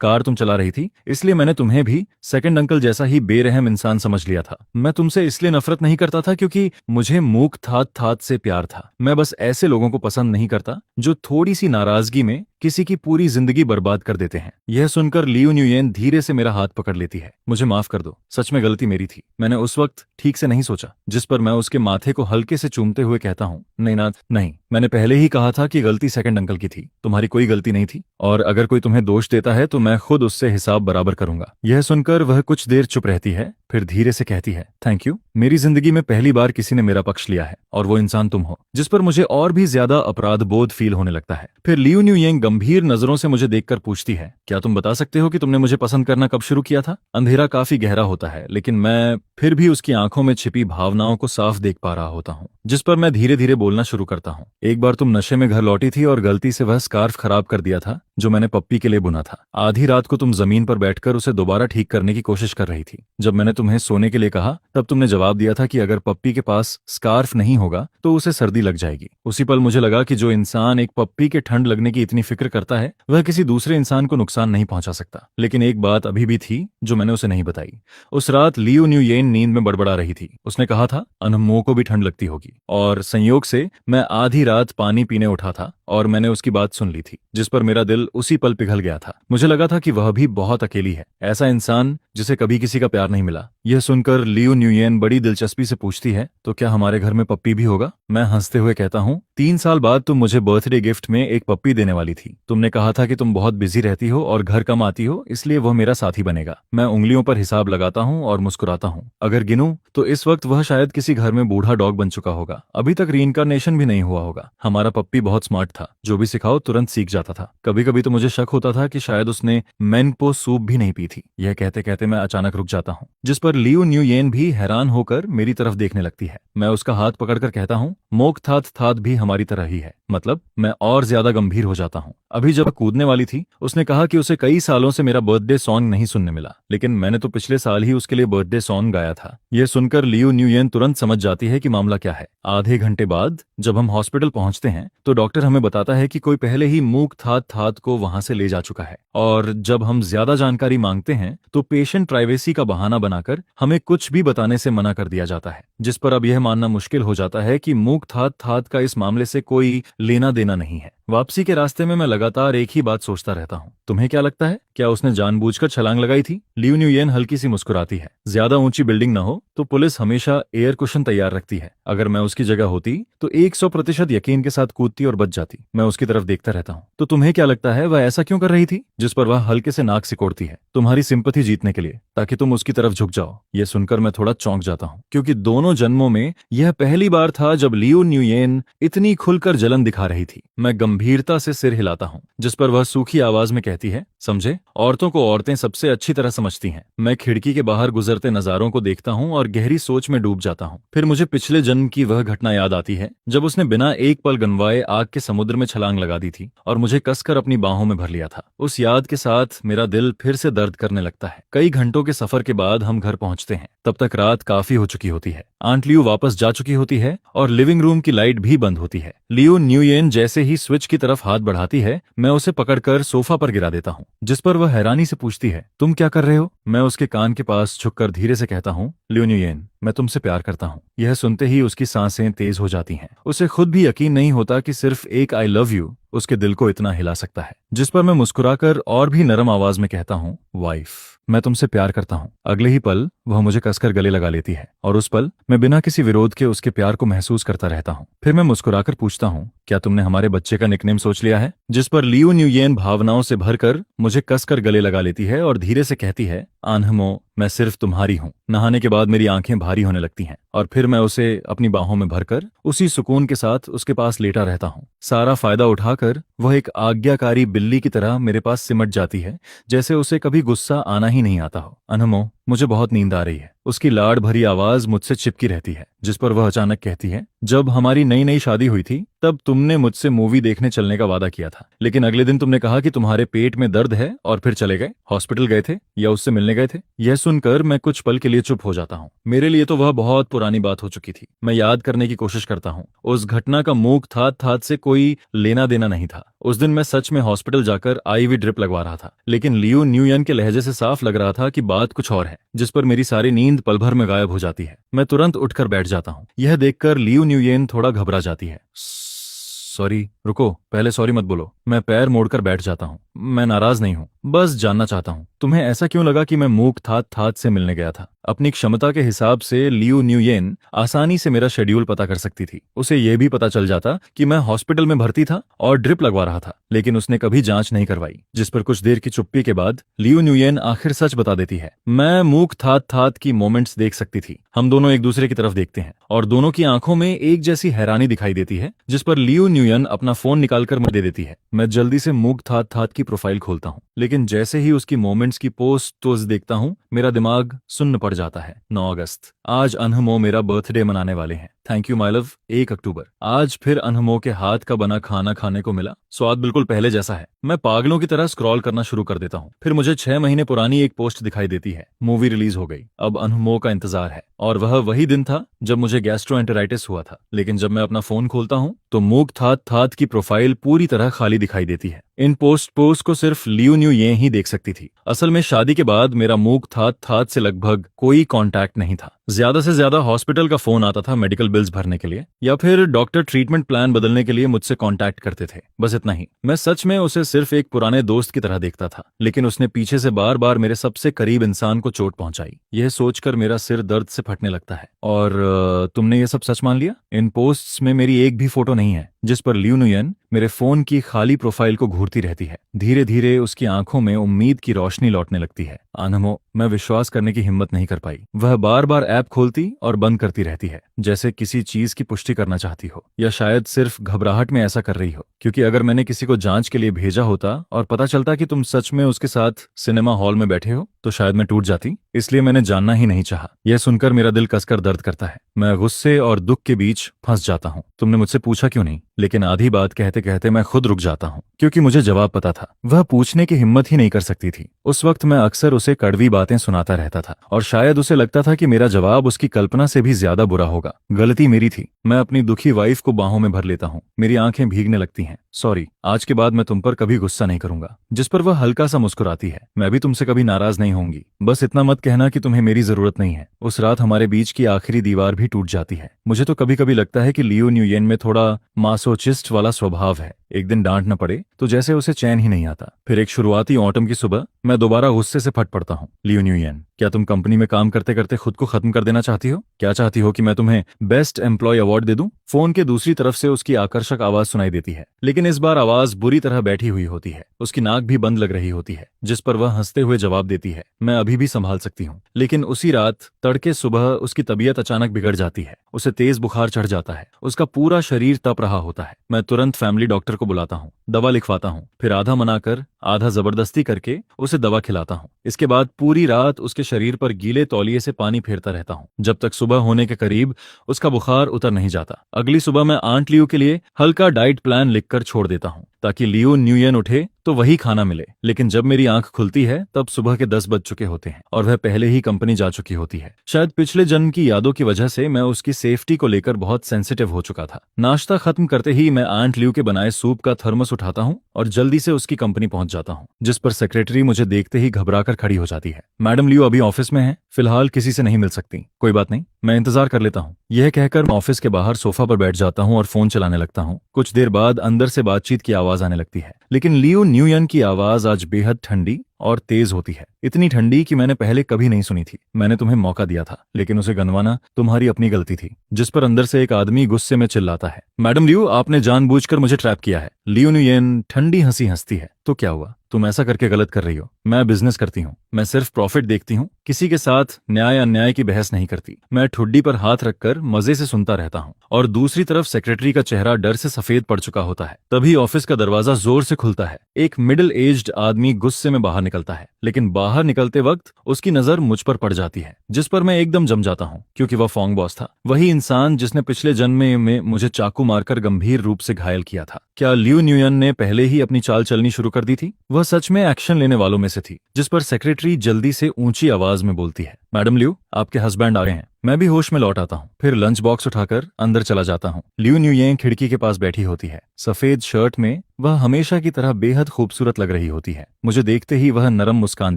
कार तुम चला रही थी, इसलिए मैंने तुम्हें भी सेकंड अंकल जैसा ही बेरहम इंसान समझ लिया था। मैं तुमसे इसलिए नफरत नहीं करता था क्योंकि मुझे मूक थात थात से प्यार था। मैं बस ऐसे लोगों को पसंद नहीं करता जो थोड़ी सी नाराजगी में किसी की पूरी जिंदगी बर्बाद कर देते हैं। यह सुनकर लियू न्यूयेन धीरे से मेरा हाथ पकड़ लेती है। मुझे माफ कर दो, सच में गलती मेरी थी। मैंने उस वक्त ठीक से नहीं सोचा। जिस पर मैं उसके माथे को हल्के से चूमते हुए कहता हूँ, नहीं नाथ, नहीं, मैंने पहले ही कहा था कि गलती सेकंड अंकल की थी, तुम्हारी कोई गलती नहीं थी। और अगर कोई तुम्हें दोष देता है तो मैं खुद उससे हिसाब बराबर करूंगा। यह सुनकर वह कुछ देर चुप रहती है, फिर धीरे से कहती है, थैंक यू। मेरी जिंदगी में पहली बार किसी ने मेरा पक्ष लिया है, और वो इंसान तुम हो। जिस पर मुझे और भी ज्यादा अपराध बोध फील होने लगता है। फिर लियू न्यूयेन गंभीर नजरों से मुझे देखकर पूछती है, क्या तुम बता सकते हो कि तुमने मुझे पसंद करना कब शुरू किया था? अंधेरा काफी गहरा होता है, लेकिन मैं फिर भी उसकी आंखों में छिपी भावनाओं को साफ देख पा रहा होता हूँ। जिस पर मैं धीरे धीरे बोलना शुरू करता हूँ। एक बार तुम नशे में घर लौटी थी और गलती से वह स्कार्फ खराब कर दिया था जो मैंने पप्पी के लिए बुना था। आधी रात को तुम जमीन पर बैठकर उसे दोबारा ठीक करने की कोशिश कर रही थी। जब मैंने तुम्हें सोने के लिए कहा तब तुमने जवाब दिया था कि अगर पप्पी के पास स्कार्फ नहीं होगा तो उसे सर्दी लग जाएगी। उसी पल मुझे लगा कि जो इंसान एक पप्पी के ठंड लगने की इतनी फिक्र करता है वह किसी दूसरे इंसान को नुकसान नहीं पहुंचा सकता। लेकिन एक बात अभी भी थी जो मैंने उसे नहीं बताई। उस रात लियू न्यूयेन नींद में बड़बड़ा रही थी। उसने कहा था अनमों को भी ठंड लगती होगी, और संयोग से मैं आधी रात पानी पीने उठा था और मैंने उसकी बात सुन ली थी, जिस पर मेरा दिल उसी पल पिघल गया था। मुझे लगा था कि वह भी बहुत अकेली है, ऐसा इंसान जिसे कभी किसी का प्यार नहीं मिला। यह सुनकर लियू न्यूयेन बड़ी दिलचस्पी से पूछती है, तो क्या हमारे घर में पप्पी भी होगा? मैं हंसते हुए कहता हूँ, 3 साल बाद तुम मुझे बर्थडे गिफ्ट में एक पप्पी देने वाली थी। तुमने कहा था कि तुम बहुत बिजी रहती हो और घर कम आती हो, इसलिए वह मेरा साथी बनेगा। मैं उंगलियों पर हिसाब लगाता हूँ और मुस्कुराता हूँ। अगर गिनूं तो इस वक्त वह शायद किसी घर में बूढ़ा डॉग बन चुका होगा। अभी तक रीइंकारनेशन भी नहीं हुआ होगा। हमारा पप्पी बहुत स्मार्ट था, जो भी सिखाओ तुरंत सीख जाता था। कभी कभी तो मुझे शक होता था कि शायद उसने मैनपो सूप भी नहीं पी थी। यह कहते कहते मैं अचानक रुक जाता हूँ, जिस पर लियू न्यूयेन भी हैरान होकर मेरी तरफ देखने लगती है। मैं उसका हाथ पकड़कर कहता हूँ, मोक थात थात भी हमारी तरह ही है। मतलब मैं और ज्यादा गंभीर हो जाता हूँ। अभी जब कूदने वाली थी उसने कहा कि उसे कई सालों से मेरा बर्थडे सॉन्ग नहीं सुनने मिला, लेकिन मैंने तो पिछले साल ही उसके लिए बर्थडे सॉन्ग गाया था। यह सुनकर लियू न्यूयेन तुरंत समझ जाती है कि मामला क्या है। आधे घंटे बाद जब हम हॉस्पिटल पहुंचते हैं तो डॉक्टर हमें बताता है कि कोई पहले ही मूक थात थात को वहां से ले जा चुका है, और जब हम ज्यादा जानकारी मांगते हैं तो पेशेंट प्राइवेसी का बहाना बनाकर हमें कुछ भी बताने से मना कर दिया जाता है, जिस पर अब यह मानना मुश्किल हो जाता है कि मूक थात थात का इस मामले से कोई लेना देना नहीं है। वापसी के रास्ते में मैं लगातार एक ही बात सोचता रहता हूँ, तुम्हें क्या लगता है, क्या उसने जानबूझकर छलांग लगाई थी? लियू न्यूयेन हल्की सी मुस्कुराती है। ज्यादा ऊंची बिल्डिंग ना हो तो पुलिस हमेशा एयर कुशन तैयार रखती है। अगर मैं उसकी जगह होती तो 100% यकीन के साथ कूदती और बच जाती। मैं उसकी तरफ देखता रहता हूँ। तो तुम्हें क्या लगता है वह ऐसा क्यों कर रही थी? जिस पर वह हल्के से नाक सिकोड़ती है, तुम्हारी सिंपैथी जीतने के लिए, ताकि तुम उसकी तरफ झुक जाओ। यह सुनकर मैं थोड़ा चौंक जाता हूँ, क्योंकि दोनों जन्मों में यह पहली बार था जब लियू न्यूयेन इतनी खुलकर जलन दिखा रही थी। मैं गंभीरता से सिर हिलाता हूँ, जिस पर वह सूखी आवाज में कहती है, समझे, औरतों को औरतें सबसे अच्छी तरह समझती हैं। मैं खिड़की के बाहर गुजरते नजारों को देखता हूँ और गहरी सोच में डूब जाता हूँ। फिर मुझे पिछले जन्म की वह घटना याद आती है जब उसने बिना एक पल गनवाए आग के समुद्र में छलांग लगा दी थी और मुझे कसकर अपनी बाहों में भर लिया था। उस याद के साथ मेरा दिल फिर से दर्द करने लगता है। कई घंटों के सफर के बाद हम घर पहुंचते हैं। तब तक रात काफी हो चुकी होती है। आंट लियू वापस जा चुकी होती है और लिविंग रूम की लाइट भी बंद होती है। लियू न्यूयेन जैसे ही स्विच की तरफ हाथ बढ़ाती है, मैं उसे पकड़कर सोफा पर गिरा देता हूँ, जिस पर वह हैरानी से पूछती है, तुम क्या कर रहे हो? मैं उसके कान के पास झुककर धीरे से कहता हूँ, लियू न्यूयेन, मैं तुमसे प्यार करता हूँ। यह सुनते ही उसकी सांसें तेज हो जाती हैं। उसे खुद भी यकीन नहीं होता कि सिर्फ एक आई लव यू उसके दिल को इतना हिला सकता है। जिस पर मैं मुस्कुराकर और भी नरम आवाज में कहता हूँ, वाइफ, मैं तुमसे प्यार करता हूँ। अगले ही पल वह मुझे कसकर गले लगा लेती है और उस पल मैं बिना किसी विरोध के उसके प्यार को महसूस करता रहता हूँ। फिर मैं मुस्कुराकर पूछता हूँ, क्या तुमने हमारे बच्चे का निकनेम सोच लिया है? जिस पर लियू न्यूयेन भावनाओं से भरकर मुझे कसकर गले लगा लेती है और धीरे से कहती है, आन्हमो, मैं सिर्फ तुम्हारी हूँ। नहाने के बाद मेरी आंखें भारी होने लगती हैं। और फिर मैं उसे अपनी बाहों में भरकर उसी सुकून के साथ उसके पास लेटा रहता हूँ। सारा फायदा उठाकर वह एक आज्ञाकारी बिल्ली की तरह मेरे पास सिमट जाती है, जैसे उसे कभी गुस्सा आना ही नहीं आता हो। अनमो, मुझे बहुत नींद आ रही है। उसकी लाड़ भरी आवाज मुझसे चिपकी रहती है, जिस पर वह अचानक कहती है, जब हमारी नई नई शादी हुई थी तब तुमने मुझसे मूवी देखने चलने का वादा किया था, लेकिन अगले दिन तुमने कहा कि तुम्हारे पेट में दर्द है और फिर चले गए। हॉस्पिटल गए थे या उससे मिलने गए थे? यह सुनकर मैं कुछ पल के लिए चुप हो जाता हूँ। मेरे लिए तो वह बहुत पुरानी बात हो चुकी थी। मैं याद करने की कोशिश करता हूँ। उस घटना का मूक थात से कोई लेना देना नहीं था। उस दिन मैं सच में हॉस्पिटल जाकर आईवी ड्रिप लगवा रहा था, लेकिन लियो न्यूयन के लहजे से साफ लग रहा था कि बात कुछ और है, जिस पर मेरी सारी नींद पल भर में गायब हो जाती है। मैं तुरंत उठकर बैठ जाता हूँ। यह देखकर लियो न्यूयन थोड़ा घबरा जाती है। सॉरी, रुको, पहले सॉरी मत बोलो। मैं पैर मोड़कर बैठ जाता हूँ। मैं नाराज नहीं हूँ, बस जानना चाहता हूँ, तुम्हें ऐसा क्यों लगा कि मैं मूक थात से मिलने गया था? अपनी क्षमता के हिसाब से लियो न्यूयेन आसानी से मेरा शेड्यूल पता कर सकती थी। उसे यह भी पता चल जाता कि मैं हॉस्पिटल में भर्ती था और ड्रिप लगवा रहा था, लेकिन उसने कभी जांच नहीं करवाई। जिस पर कुछ देर की चुप्पी के बाद लियो न्यूयेन आखिर सच बता देती है। मैं मूक थात की मोमेंट्स देख सकती थी। हम दोनों एक दूसरे की तरफ देखते हैं और दोनों की आंखों में एक जैसी हैरानी दिखाई देती है, जिस पर लियो न्यूयन अपना फोन निकालकर मुझे दे देती है। मैं जल्दी से मूक थात की प्रोफाइल खोलता हूँ, लेकिन जैसे ही उसकी मोमेंट्स की पोस्ट देखता हूँ, मेरा दिमाग सुन्न पड़ जाता है। 9 अगस्त, आज अनहमो मेरा बर्थडे मनाने वाले हैं। Thank you my love. 1 अक्टूबर, आज फिर अनहमो के हाथ का बना खाना खाने को मिला। स्वाद बिल्कुल पहले जैसा है। मैं पागलों की तरह स्क्रॉल करना शुरू कर देता हूँ। फिर मुझे 6 महीने पुरानी एक पोस्ट दिखाई देती है। मूवी रिलीज हो गई, अब अनहमो का इंतजार है। और वह वही दिन था जब मुझे गैस्ट्रोएंटेराइटिस हुआ था। लेकिन जब मैं अपना फोन खोलता हूँ तो मूक थात की प्रोफाइल पूरी तरह खाली दिखाई देती है। इन पोस्ट को सिर्फ लियो न्यूयेन ही देख सकती थी। असल में शादी के बाद मेरा मूक थात से लगभग कोई कांटेक्ट नहीं था। ज्यादा से ज्यादा हॉस्पिटल का फोन आता था मेडिकल बिल्स भरने के लिए, या फिर डॉक्टर ट्रीटमेंट प्लान बदलने के लिए मुझसे कांटेक्ट करते थे, बस इतना ही। मैं सच में उसे सिर्फ एक पुराने दोस्त की तरह देखता था, लेकिन उसने पीछे से बार बार मेरे सबसे करीब इंसान को चोट पहुंचाई। यह सोचकर मेरा सिर दर्द से फटने लगता है। और तुमने ये सब सच मान लिया? इन पोस्ट्स में मेरी एक भी फोटो नहीं है, जिस पर लियो न्यूयेन मेरे फोन की खाली प्रोफाइल को घूरती रहती है। धीरे धीरे उसकी आंखों में उम्मीद की रोशनी लौटने लगती है। अनमो, मैं विश्वास करने की हिम्मत नहीं कर पाई। वह बार बार ऐप खोलती और बंद करती रहती है, जैसे किसी चीज की पुष्टि करना चाहती हो, या शायद सिर्फ घबराहट में ऐसा कर रही हो। क्योंकि अगर मैंने किसी को जांच के लिए भेजा होता और पता चलता कि तुम सच में उसके साथ सिनेमा हॉल में बैठे हो, तो शायद मैं टूट जाती। इसलिए मैंने जानना ही नहीं चाहा। यह सुनकर मेरा दिल कसकर दर्द करता है। मैं गुस्से और दुख के बीच फंस जाता हूँ। तुमने मुझसे पूछा क्यों नहीं? लेकिन आधी बात कहते कहते मैं खुद रुक जाता हूँ, क्योंकि मुझे जवाब पता था। वह पूछने की हिम्मत ही नहीं कर सकती थी। उस वक्त मैं अक्सर उसे कड़वी बातें सुनाता रहता था, और शायद उसे लगता था कि मेरा जवाब उसकी कल्पना से भी ज्यादा बुरा होगा। गलती मेरी थी। मैं अपनी दुखी वाइफ को बाहों में भर लेता हूँ। मेरी आंखें भीगने लगती हैं। सॉरी, आज के बाद मैं तुम पर कभी गुस्सा नहीं करूंगा। जिस पर वह हल्का सा मुस्कुराती है। मैं भी तुमसे कभी नाराज नहीं होंगी। बस इतना मत कहना कि तुम्हें मेरी जरूरत नहीं है। उस रात हमारे बीच की आखिरी दीवार भी टूट जाती है। मुझे तो कभी कभी लगता है कि लियो न्यूयेन में थोड़ा मासोचिस्ट वाला स्वभाव है। एक दिन डांट न पड़े तो जैसे उसे चैन ही नहीं आता। फिर एक शुरुआती ऑटम की सुबह मैं दोबारा गुस्से से फट पड़ता हूँ। लियो न्यूयेन, क्या तुम कंपनी में काम करते करते खुद को खत्म कर देना चाहती हो? क्या चाहती हो कि मैं तुम्हें बेस्ट एम्प्लॉय अवार्ड दे दूं? फोन के दूसरी तरफ से उसकी आकर्षक आवाज सुनाई देती है, लेकिन इस बार आवाज बुरी तरह बैठी हुई होती है। उसकी नाक भी बंद लग रही होती है, जिस पर वह हंसते हुए जवाब देती है, मैं अभी भी संभाल सकती हूँ। लेकिन उसी रात तड़के सुबह उसकी तबीयत अचानक बिगड़ जाती है। उसे तेज बुखार चढ़ जाता है। उसका पूरा शरीर तप रहा होता है। मैं तुरंत फैमिली डॉक्टर को बुलाता हूँ, दवा लिखवाता हूँ, फिर आधा मनाकर आधा जबरदस्ती करके उसे दवा खिलाता हूँ। इसके बाद पूरी रात उसके शरीर पर गीले तौलिए से पानी फेरता रहता हूँ, जब तक सुबह होने के करीब उसका बुखार उतर नहीं जाता। अगली सुबह मैं आंट लियो के लिए हल्का डाइट प्लान लिखकर छोड़ देता हूँ, ताकि लियो न्यूयेन उठे तो वही खाना मिले। लेकिन जब मेरी आंख खुलती है तब सुबह के 10 बज चुके होते हैं और वह पहले ही कंपनी जा चुकी होती है। शायद पिछले जन्म की यादों की वजह से मैं उसकी सेफ्टी को लेकर बहुत सेंसिटिव हो चुका था। नाश्ता खत्म करते ही मैं आंट लियो के बनाए सूप का थर्मस उठाता हूँ और जल्दी से उसकी कंपनी पहुंच जाता हूँ, जिस पर सेक्रेटरी मुझे देखते ही घबराकर खड़ी हो जाती है। मैडम लियो अभी ऑफिस में है, फिलहाल किसी से नहीं मिल सकती। कोई बात नहीं, मैं इंतजार कर लेता हूँ। यह कहकर मैं ऑफिस के बाहर सोफा पर बैठ जाता हूँ और फोन चलाने लगता हूँ। कुछ देर बाद अंदर से बातचीत की आवाज आने लगती है, लेकिन लियो न्यूयेन की आवाज आज बेहद ठंडी और तेज होती है। इतनी ठंडी कि मैंने पहले कभी नहीं सुनी थी। मैंने तुम्हें मौका दिया था, लेकिन उसे गंवाना तुम्हारी अपनी गलती थी। जिस पर अंदर से एक आदमी गुस्से में चिल्लाता है, मैडम लियू, आपने जानबूझकर मुझे ट्रैप किया है। लियू नुयेन ठंडी हंसी हंसती है, तो क्या हुआ? तुम ऐसा करके गलत कर रही हो। मैं बिजनेस करती हूँ, मैं सिर्फ प्रॉफिट देखती हूँ, किसी के साथ न्याय अन्याय की बहस नहीं करती। मैं ठुड्डी पर हाथ रखकर मजे से सुनता रहता हूँ। और दूसरी तरफ सेक्रेटरी का चेहरा डर से सफेद पड़ चुका होता है। तभी ऑफिस का दरवाजा जोर से खुलता है। एक मिडिल एज्ड आदमी गुस्से में बाहर निकलता है, लेकिन बाहर निकलते वक्त उसकी नजर मुझ पर पड़ जाती है, जिस पर मैं एकदम जम जाता हूँ, क्योंकि वह फोंग बॉस था, वही इंसान जिसने पिछले जन्म में मुझे चाकू मारकर गंभीर रूप से घायल किया था। क्या लियू न्यूयन ने पहले ही अपनी चाल चलनी शुरू कर दी थी? वह सच में एक्शन लेने वालों में से थी। जिस पर सेक्रेटरी जल्दी से ऊंची आवाज में बोलती है, मैडम लियू, आपके हस्बैंड आ गए हैं। मैं भी होश में लौट आता हूँ, फिर लंच बॉक्स उठाकर अंदर चला जाता हूँ। लियू न्यूयेन खिड़की के पास बैठी होती है। सफेद शर्ट में वह हमेशा की तरह बेहद खूबसूरत लग रही होती है। मुझे देखते ही वह नरम मुस्कान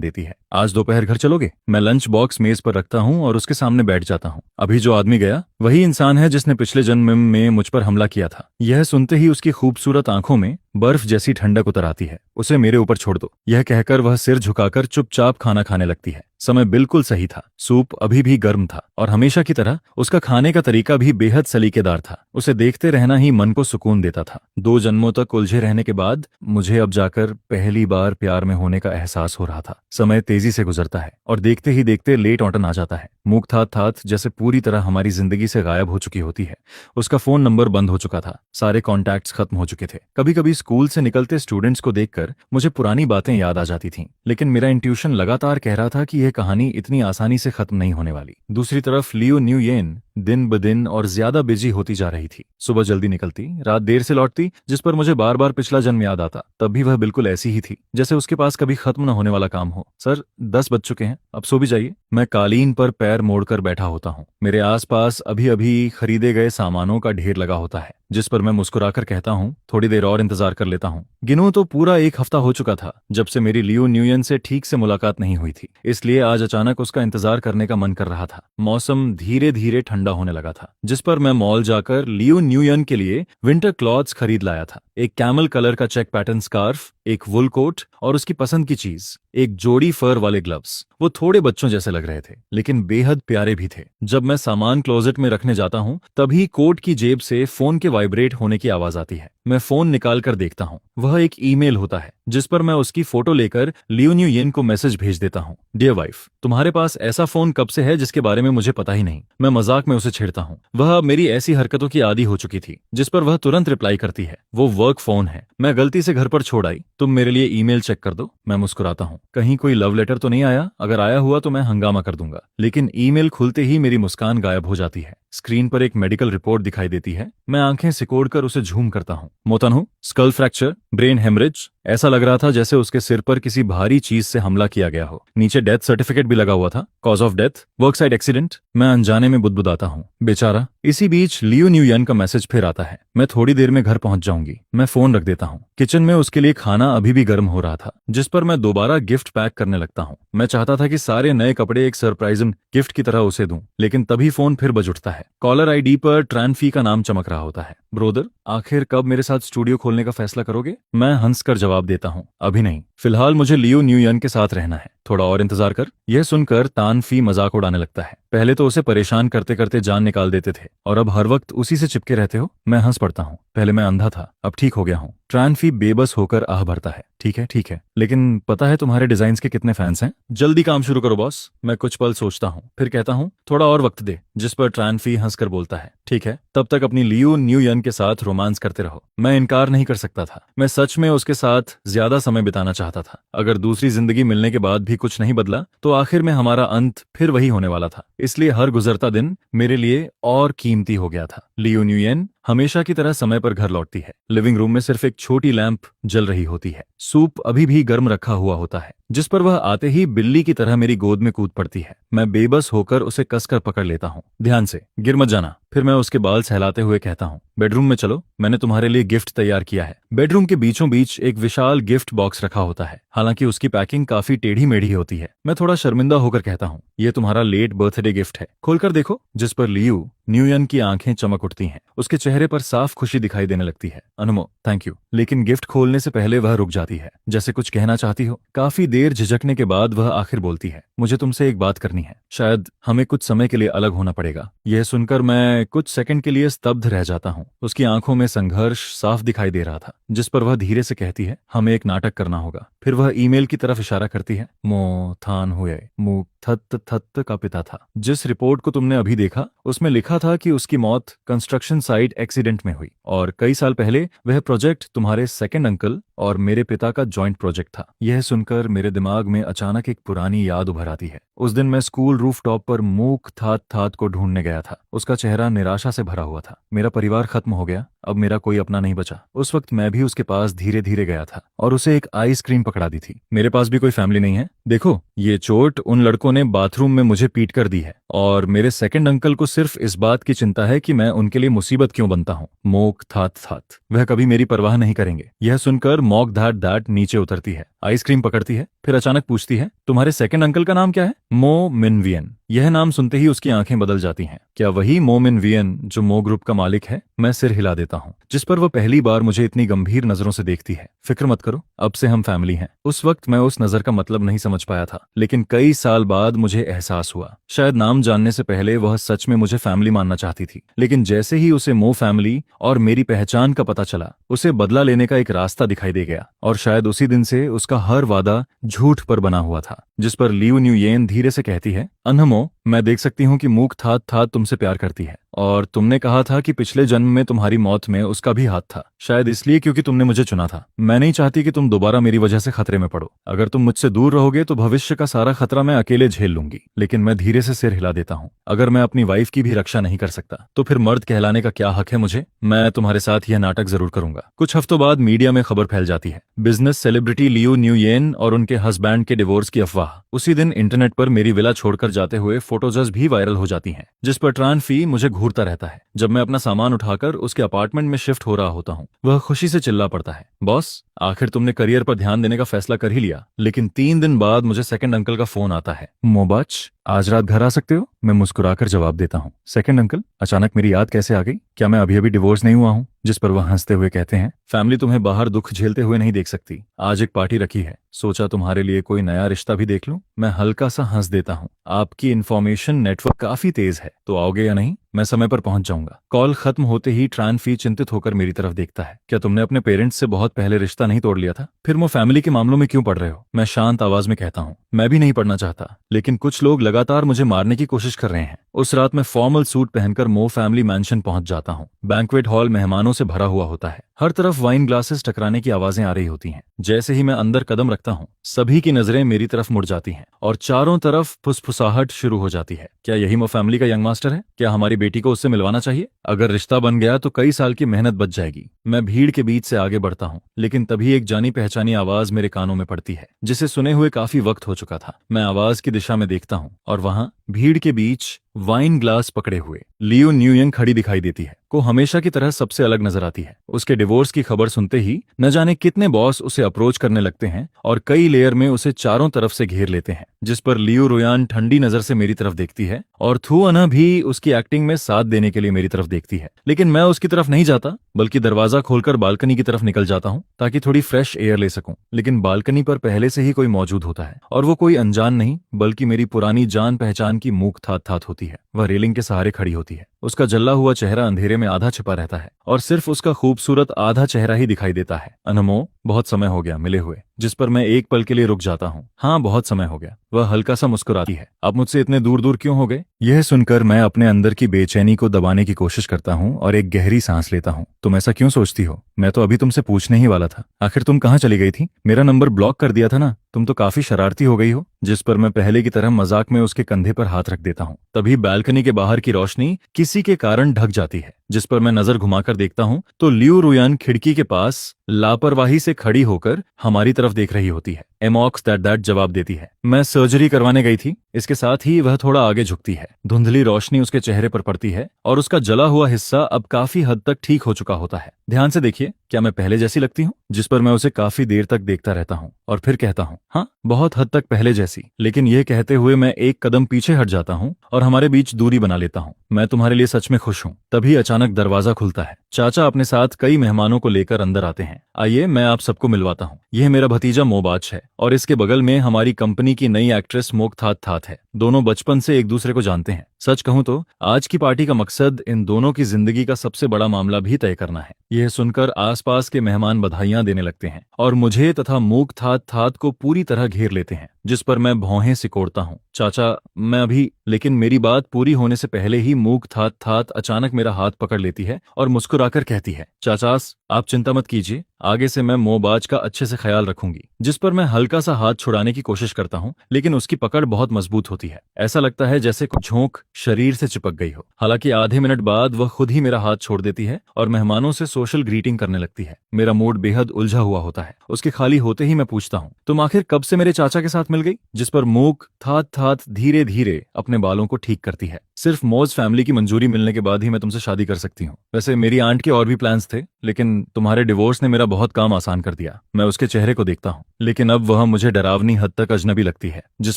देती है। आज दोपहर घर चलोगे? मैं लंच बॉक्स मेज पर रखता हूँ और उसके सामने बैठ जाता हूँ। अभी जो आदमी गया वही इंसान है जिसने पिछले जन्म में मुझ पर हमला किया था। यह सुनते ही उसकी खूबसूरत आंखों में बर्फ जैसी ठंडक उतर आती है। उसे मेरे ऊपर छोड़ दो, यह कहकर वह सिर झुकाकर चुपचाप खाना खाने लगती है। समय बिल्कुल सही था। सूप अभी भी गर्म था और हमेशा की तरह उसका खाने का तरीका भी बेहद सलीकेदार था। उसे देखते रहना ही मन को सुकून देता था। 2 जन्मों तक उलझे रहने के बाद मुझे अब जाकर पहली बार प्यार में होने का एहसास हो रहा था। समय तेजी से गुजरता है और देखते ही देखते लेट ऑटन आ जाता है। मुख थात जैसे पूरी तरह हमारी जिंदगी से गायब हो चुकी होती है। उसका फोन नंबर बंद हो चुका था, सारे कॉन्टैक्ट्स खत्म हो चुके थे। कभी कभी स्कूल से निकलते स्टूडेंट्स को देखकर मुझे पुरानी बातें याद आ जाती थीं, लेकिन मेरा इंट्यूशन लगातार कह रहा था कि यह कहानी इतनी आसानी से खत्म नहीं होने वाली। दूसरी तरफ लियू न्यूयेन दिन ब दिन और ज्यादा बिजी होती जा रही थी। सुबह जल्दी निकलती, रात देर से लौटती, जिस पर मुझे बार बार पिछला जन्म याद आता। तब भी वह बिल्कुल ऐसी ही थी, जैसे उसके पास कभी खत्म न होने वाला काम हो। सर, 10 बज चुके हैं, अब सो भी जाइए। मैं कालीन पर पैर मोड़कर बैठा होता हूँ। मेरे आसपास अभी अभी खरीदे गए सामानों का ढेर लगा होता है, जिस पर मैं मुस्कुराकर कहता हूँ, थोड़ी देर और इंतजार कर लेता हूँ। गिनूं तो पूरा 1 हफ्ता हो चुका था जब से मेरी लियू न्यूयन से ठीक से मुलाकात नहीं हुई थी, इसलिए आज अचानक उसका इंतजार करने का मन कर रहा था। मौसम धीरे धीरे ठंडा होने लगा था, जिस पर मैं मॉल जाकर लियू न्यूयन के लिए विंटर क्लॉथ्स खरीद लाया था। एक कैमल कलर का चेक पैटर्न स्कार्फ, एक वुल कोट और उसकी पसंद की चीज, एक जोड़ी फर वाले ग्लव्स। वो थोड़े बच्चों जैसे लग रहे थे, लेकिन बेहद प्यारे भी थे। जब मैं सामान क्लोजेट में रखने जाता हूँ, तभी कोट की जेब से फोन के वाइब्रेट होने की आवाज आती है। मैं फोन निकाल कर देखता हूँ। वह एक ईमेल होता है, जिस पर मैं उसकी फोटो लेकर लियू न्यूयेन को मैसेज भेज देता हूँ, डियर वाइफ, तुम्हारे पास ऐसा फोन कब से है जिसके बारे में मुझे पता ही नहीं। मैं मजाक में उसे छेड़ता हूँ। वह अब मेरी ऐसी हरकतों की आदी हो चुकी थी, जिस पर वह तुरंत रिप्लाई करती है, वो वर्क फोन है, मैं गलती से घर पर छोड़ आई, तुम मेरे लिए ईमेल चेक कर दो। मैं मुस्कुराता हूँ, कहीं कोई लव लेटर तो नहीं आया? अगर आया हुआ तो मैं हंगामा कर दूंगा। लेकिन ईमेल खुलते ही मेरी मुस्कान गायब हो जाती है। स्क्रीन पर एक मेडिकल रिपोर्ट दिखाई देती है। मैं आंखें सिकोड़कर उसे झूम करता हूँ। मोतनहु, स्कल फ्रैक्चर, ब्रेन हेमरेज। ऐसा लग रहा था जैसे उसके सिर पर किसी भारी चीज से हमला किया गया हो। नीचे डेथ सर्टिफिकेट भी लगा हुआ था, cause of death work site accident. मैं अनजाने में बुदबुदाता हूँ, बेचारा। इसी बीच लियू न्यूयन का मैसेज फिर आता है, मैं थोड़ी देर में घर पहुंच जाऊंगी। मैं फोन रख देता हूँ। किचन में उसके लिए खाना अभी भी गर्म हो रहा था, जिस पर मैं दोबारा गिफ्ट पैक करने लगता हूँ। मैं चाहता था कि सारे नए कपड़े एक सरप्राइज गिफ्ट की तरह उसे दूं, लेकिन तभी फोन फिर बज उठता है। कॉलर आईडी पर ट्रांफी का नाम चमक रहा होता है। ब्रोदर, आखिर कब मेरे साथ स्टूडियो खोलने का फैसला करोगे? मैं हंसकर जवाब देता हूँ, अभी नहीं, फिलहाल मुझे लियू न्यूयन के साथ रहना है, थोड़ा और इंतजार कर। यह सुनकर तानफी मजाक उड़ाने लगता है, पहले तो उसे परेशान करते करते जान निकाल देते थे और अब हर वक्त उसी से चिपके रहते हो। मैं हंस पड़ता हूँ, पहले मैं अंधा था, अब ठीक हो गया हूँ। ट्रांफी बेबस होकर आह भरता है, ठीक है, लेकिन पता है तुम्हारे डिजाइन के कितने फैंस हैं? जल्दी काम शुरू करो बॉस। मैं कुछ पल सोचता हूँ, फिर कहता हूँ, थोड़ा और वक्त दे। जिस पर ट्रांफी हंसकर बोलता है, ठीक है, तब तक अपनी लियू न्यूयन के साथ रोमांस करते रहो। मैं इनकार नहीं कर सकता था, मैं सच में उसके साथ ज्यादा समय बिताना चाहता था। अगर दूसरी जिंदगी मिलने के बाद भी कुछ नहीं बदला तो आखिर में हमारा अंत फिर वही होने वाला था। इसलिए हर गुजरता दिन मेरे लिए और कीमती हो गया था। लियू न्यूयन हमेशा की तरह समय पर घर लौटती है। लिविंग रूम में सिर्फ एक छोटी लैंप जल रही होती है। सूप अभी भी गर्म रखा हुआ होता है, जिस पर वह आते ही बिल्ली की तरह मेरी गोद में कूद पड़ती है। मैं बेबस होकर उसे कसकर पकड़ लेता हूँ। ध्यान से, गिर मत जाना। फिर मैं उसके बाल सहलाते हुए कहता हूँ, बेडरूम में चलो, मैंने तुम्हारे लिए गिफ्ट तैयार किया है। बेडरूम के बीचों बीच एक विशाल गिफ्ट बॉक्स रखा होता है, हालांकि उसकी पैकिंग काफी टेढ़ी मेढ़ी होती है। मैं थोड़ा शर्मिंदा होकर कहता हूँ, ये तुम्हारा लेट बर्थडे गिफ्ट है, खोलकर देखो। जिस पर लियू न्यूयन की आंखें चमक उठती हैं। उसके चेहरे पर साफ खुशी दिखाई देने लगती है। अनुमो, थैंक यू, लेकिन गिफ्ट खोलने बोलने से पहले वह रुक जाती है, जैसे कुछ कहना चाहती हो। काफी देर झिझकने के बाद वह आखिर बोलती है, मुझे तुमसे एक बात करनी है, शायद हमें कुछ समय के लिए अलग होना पड़ेगा। यह सुनकर मैं कुछ सेकंड के लिए स्तब्ध रह जाता हूँ। उसकी आंखों में संघर्ष साफ दिखाई दे रहा था, जिस पर वह धीरे से कहती है, हमें एक नाटक करना होगा। फिर वह ईमेल की तरफ इशारा करती है। मो थान हुए मु थत थत का पिता था। जिस रिपोर्ट को तुमने अभी देखा उसमें लिखा था कि उसकी मौत कंस्ट्रक्शन साइट एक्सीडेंट में हुई, और कई साल पहले वह प्रोजेक्ट तुम्हारे सेकंड अंकल और मेरे पिता का जॉइंट प्रोजेक्ट था। यह सुनकर मेरे दिमाग में अचानक एक पुरानी याद उभर आती है। उस दिन मैं स्कूल रूफटॉप पर मूक थात थात को ढूंढने गया था। उसका चेहरा निराशा से भरा हुआ था। मेरा परिवार खत्म हो गया, अब मेरा कोई अपना नहीं बचा। उस वक्त मैं भी उसके पास धीरे धीरे गया था और उसे एक आइसक्रीम पकड़ा दी थी। मेरे पास भी कोई फैमिली नहीं है। देखो, ये चोट उन लड़कों ने बाथरूम में मुझे पीट कर दी है, और मेरे सेकंड अंकल को सिर्फ इस बात की चिंता है कि मैं उनके लिए मुसीबत क्यों बनता हूँ। मोक थात थात, वह कभी मेरी परवाह नहीं करेंगे। यह सुनकर मॉक धाट धाट नीचे उतरती है, आइसक्रीम पकड़ती है, फिर अचानक पूछती है, तुम्हारे सेकंड अंकल का नाम क्या है? मो मिनवियन। यह नाम सुनते ही उसकी आंखें बदल जाती हैं। क्या वही मो मिनवियन जो मो ग्रुप का मालिक है? मैं सिर हिला देता हूँ, जिस पर वह पहली बार मुझे इतनी गंभीर नजरों से देखती है। फिक्र मत करो, अब से हम फैमिली हैं। उस वक्त मैं उस नजर का मतलब नहीं समझ पाया था, लेकिन कई साल बाद मुझे एहसास हुआ। शायद नाम जानने से पहले वह सच में मुझे फैमिली मानना चाहती थी, लेकिन जैसे ही उसे मो फैमिली और मेरी पहचान का पता चला, उसे बदला लेने का एक रास्ता दिखाई दे गया। और शायद उसी दिन से उसका हर वादा झूठ पर बना हुआ था। जिस पर लियू न्यूयेन धीरे से कहती है, अनहमो, मैं देख सकती हूँ कि मूक थात थात तुमसे प्यार करती है, और तुमने कहा था कि पिछले जन्म में तुम्हारी मौत में उसका भी हाथ था, शायद इसलिए क्योंकि तुमने मुझे चुना था। मैं नहीं चाहती कि तुम दोबारा मेरी वजह से खतरे में पड़ो। अगर तुम मुझसे दूर रहोगे तो भविष्य का सारा खतरा मैं अकेले झेल लूंगी। लेकिन मैं धीरे से सिर हिला देता हूँ। अगर मैं अपनी वाइफ की भी रक्षा नहीं कर सकता तो फिर मर्द कहलाने का क्या हक है मुझे? मैं तुम्हारे साथ यह नाटक जरूर करूंगा। कुछ हफ्तों बाद मीडिया में खबर फैल जाती है, बिजनेस सेलिब्रिटी लियू न्यूयेन और उनके हस्बैंड के डिवोर्स की अफवाह। उसी दिन इंटरनेट पर मेरी विला छोड़कर जाते हुए फोटोज भी वायरल हो जाती हैं, जिस पर ट्रान फी मुझे घूरता रहता है। जब मैं अपना सामान उठाकर उसके अपार्टमेंट में शिफ्ट हो रहा होता हूँ, वह खुशी से चिल्ला पड़ता है, बॉस, आखिर तुमने करियर पर ध्यान देने का फैसला कर ही लिया। लेकिन 3 दिन बाद मुझे सेकंड अंकल का फोन आता है, मोबाच, आज रात घर आ सकते हो? मैं मुस्कुराकर जवाब देता हूँ, सेकंड अंकल, अचानक मेरी याद कैसे आ गई? क्या मैं अभी अभी डिवोर्स नहीं हुआ हूँ? जिस पर वह हंसते हुए कहते हैं, फैमिली तुम्हें बाहर दुख झेलते हुए नहीं देख सकती। आज एक पार्टी रखी है, सोचा तुम्हारे लिए कोई नया रिश्ता भी देख लूं। मैं हल्का सा हंस देता हूँ, आपकी इन्फॉर्मेशन नेटवर्क काफी तेज है, तो आओगे या नहीं? मैं समय पर पहुंच जाऊंगा। कॉल खत्म होते ही ट्रान फी चिंतित होकर मेरी तरफ देखता है, क्या तुमने अपने पेरेंट्स से बहुत पहले रिश्ता नहीं तोड़ लिया था? फिर वो फैमिली के मामलों में क्यों पड़ रहे हो? मैं शांत आवाज में कहता हूँ, मैं भी नहीं पढ़ना चाहता, लेकिन कुछ लोग लगातार मुझे मारने की कोशिश कर रहे हैं। उस रात मैं फॉर्मल सूट पहनकर मो फैमिली मैंशन पहुंच जाता हूँ। बैंक्वेट हॉल मेहमानों से भरा हुआ होता है, हर तरफ वाइन ग्लासेस टकराने की आवाजें आ रही होती हैं। जैसे ही मैं अंदर कदम रखता हूँ, सभी की नजरें मेरी तरफ मुड़ जाती हैं और चारों तरफ फुसफुसाहट शुरू हो जाती है। क्या यही मो फैमिली का यंग मास्टर है? क्या हमारी बेटी को उससे मिलवाना चाहिए? अगर रिश्ता बन गया तो कई साल की मेहनत बच जाएगी। मैं भीड़ के बीच से आगे बढ़ता हूँ, लेकिन तभी एक जानी पहचानी आवाज मेरे कानों में पड़ती है, जिसे सुने हुए काफी वक्त हो चुका था। मैं आवाज की दिशा में देखता हूँ और वहां भीड़ के बीच वाइन ग्लास पकड़े हुए लियो न्यूयंग खड़ी दिखाई देती है, को हमेशा की तरह सबसे अलग नजर आती है। उसके डिवोर्स की खबर सुनते ही न जाने कितने बॉस उसे अप्रोच करने लगते हैं और कई लेयर में उसे चारों तरफ से घेर लेते हैं। जिस पर लियो रोयान ठंडी नजर से मेरी तरफ देखती है और थू अना भी उसकी एक्टिंग में साथ देने के लिए मेरी तरफ देखती है। लेकिन मैं उसकी तरफ नहीं जाता, बल्कि दरवाजा खोलकर बालकनी की तरफ निकल जाता हूँ ताकि थोड़ी फ्रेश एयर ले सकूं। लेकिन बालकनी पर पहले से ही कोई मौजूद होता है, और वो कोई अनजान नहीं बल्कि मेरी पुरानी जान पहचान की मूक थात थात होती है। वह रेलिंग के सहारे खड़ी होती है। उसका जल्ला हुआ चेहरा अंधेरे में आधा छिपा रहता है और सिर्फ उसका खूबसूरत आधा चेहरा ही दिखाई देता है। अनमो, बहुत समय हो गया मिले हुए। जिस पर मैं एक पल के लिए रुक जाता हूँ। हाँ, बहुत समय हो गया। वह हल्का सा मुस्कुराती है। आप मुझसे इतने दूर दूर क्यों हो गए? यह सुनकर मैं अपने अंदर की बेचैनी को दबाने की कोशिश करता हूँ और एक गहरी सांस लेता हूँ। तुम ऐसा क्यों सोचती हो? मैं तो अभी तुमसे पूछने ही वाला था, आखिर तुम कहाँ चली गई थी? मेरा नंबर ब्लॉक कर दिया था ना? तुम तो काफी शरारती हो गई हो। जिस पर मैं पहले की तरह मजाक में उसके कंधे पर हाथ रख देता हूँ। तभी बालकनी के बाहर की रोशनी किसी के कारण ढक जाती है। जिस पर मैं नजर घुमाकर देखता हूँ तो लियू रुयान खिड़की के पास लापरवाही से खड़ी होकर हमारी तरफ देख रही होती है। एमॉक्स दैट जवाब देती है। मैं सर्जरी करवाने गई थी। इसके साथ ही वह थोड़ा आगे झुकती है। धुंधली रोशनी उसके चेहरे पर पड़ती है और उसका जला हुआ हिस्सा अब काफी हद तक ठीक हो चुका होता है। ध्यान से देखिए, क्या मैं पहले जैसी लगती हूँ? जिस पर मैं उसे काफी देर तक देखता रहता हूँ और फिर कहता हूँ, हाँ, बहुत हद तक पहले जैसी। जैसी। लेकिन यह कहते हुए मैं एक कदम पीछे हट जाता हूँ और हमारे बीच दूरी बना लेता हूँ। मैं तुम्हारे लिए सच में खुश हूँ। तभी अचानक दरवाजा खुलता है। चाचा अपने साथ कई मेहमानों को लेकर अंदर आते हैं। आइए मैं आप सबको मिलवाता हूँ। यह मेरा भतीजा मोबाज है और इसके बगल में हमारी कंपनी की नई एक्ट्रेस मोकथात थात है। दोनों बचपन से एक दूसरे को जानते हैं। सच कहूं तो आज की पार्टी का मकसद इन दोनों की जिंदगी का सबसे बड़ा मामला भी तय करना है। यह सुनकर आसपास के मेहमान बधाइयां देने लगते हैं और मुझे तथा मोकथात थात को पूरी तरह घेर लेते हैं, जिस पर मैं भौहें सिकोड़ता हूँ। चाचा मैं अभी। लेकिन मेरी बात पूरी होने से पहले ही मोकथात थात अचानक मेरा हाथ पकड़ लेती है और मुस्कुराकर कहती है, चाचास आप चिंता मत कीजिए, आगे से मैं मोबाज का अच्छे से ख्याल रखूंगी। जिस पर मैं हल्का सा हाथ छुड़ाने की कोशिश करता हूँ, लेकिन उसकी पकड़ बहुत मजबूत होती है। ऐसा लगता है जैसे कुछ झोंक शरीर से चिपक गई हो। हालांकि आधे मिनट बाद वह खुद ही मेरा हाथ छोड़ देती है और मेहमानों से सोशल ग्रीटिंग करने लगती है। मेरा मूड बेहद उलझा हुआ होता है। उसके खाली होते ही मैं पूछता हूँ, तुम आखिर कब से मेरे चाचा के साथ मिल गई? जिस पर मोकथात थात धीरे धीरे अपने बालों को ठीक करती है। सिर्फ मौज फैमिली की मंजूरी मिलने के बाद ही मैं तुमसे शादी कर सकती हूँ। वैसे मेरी आंट के और भी प्लान्स थे, लेकिन तुम्हारे डिवोर्स ने मेरा बहुत काम आसान कर दिया। मैं उसके चेहरे को देखता हूँ, लेकिन अब वह मुझे डरावनी हद तक अजनबी लगती है। जिस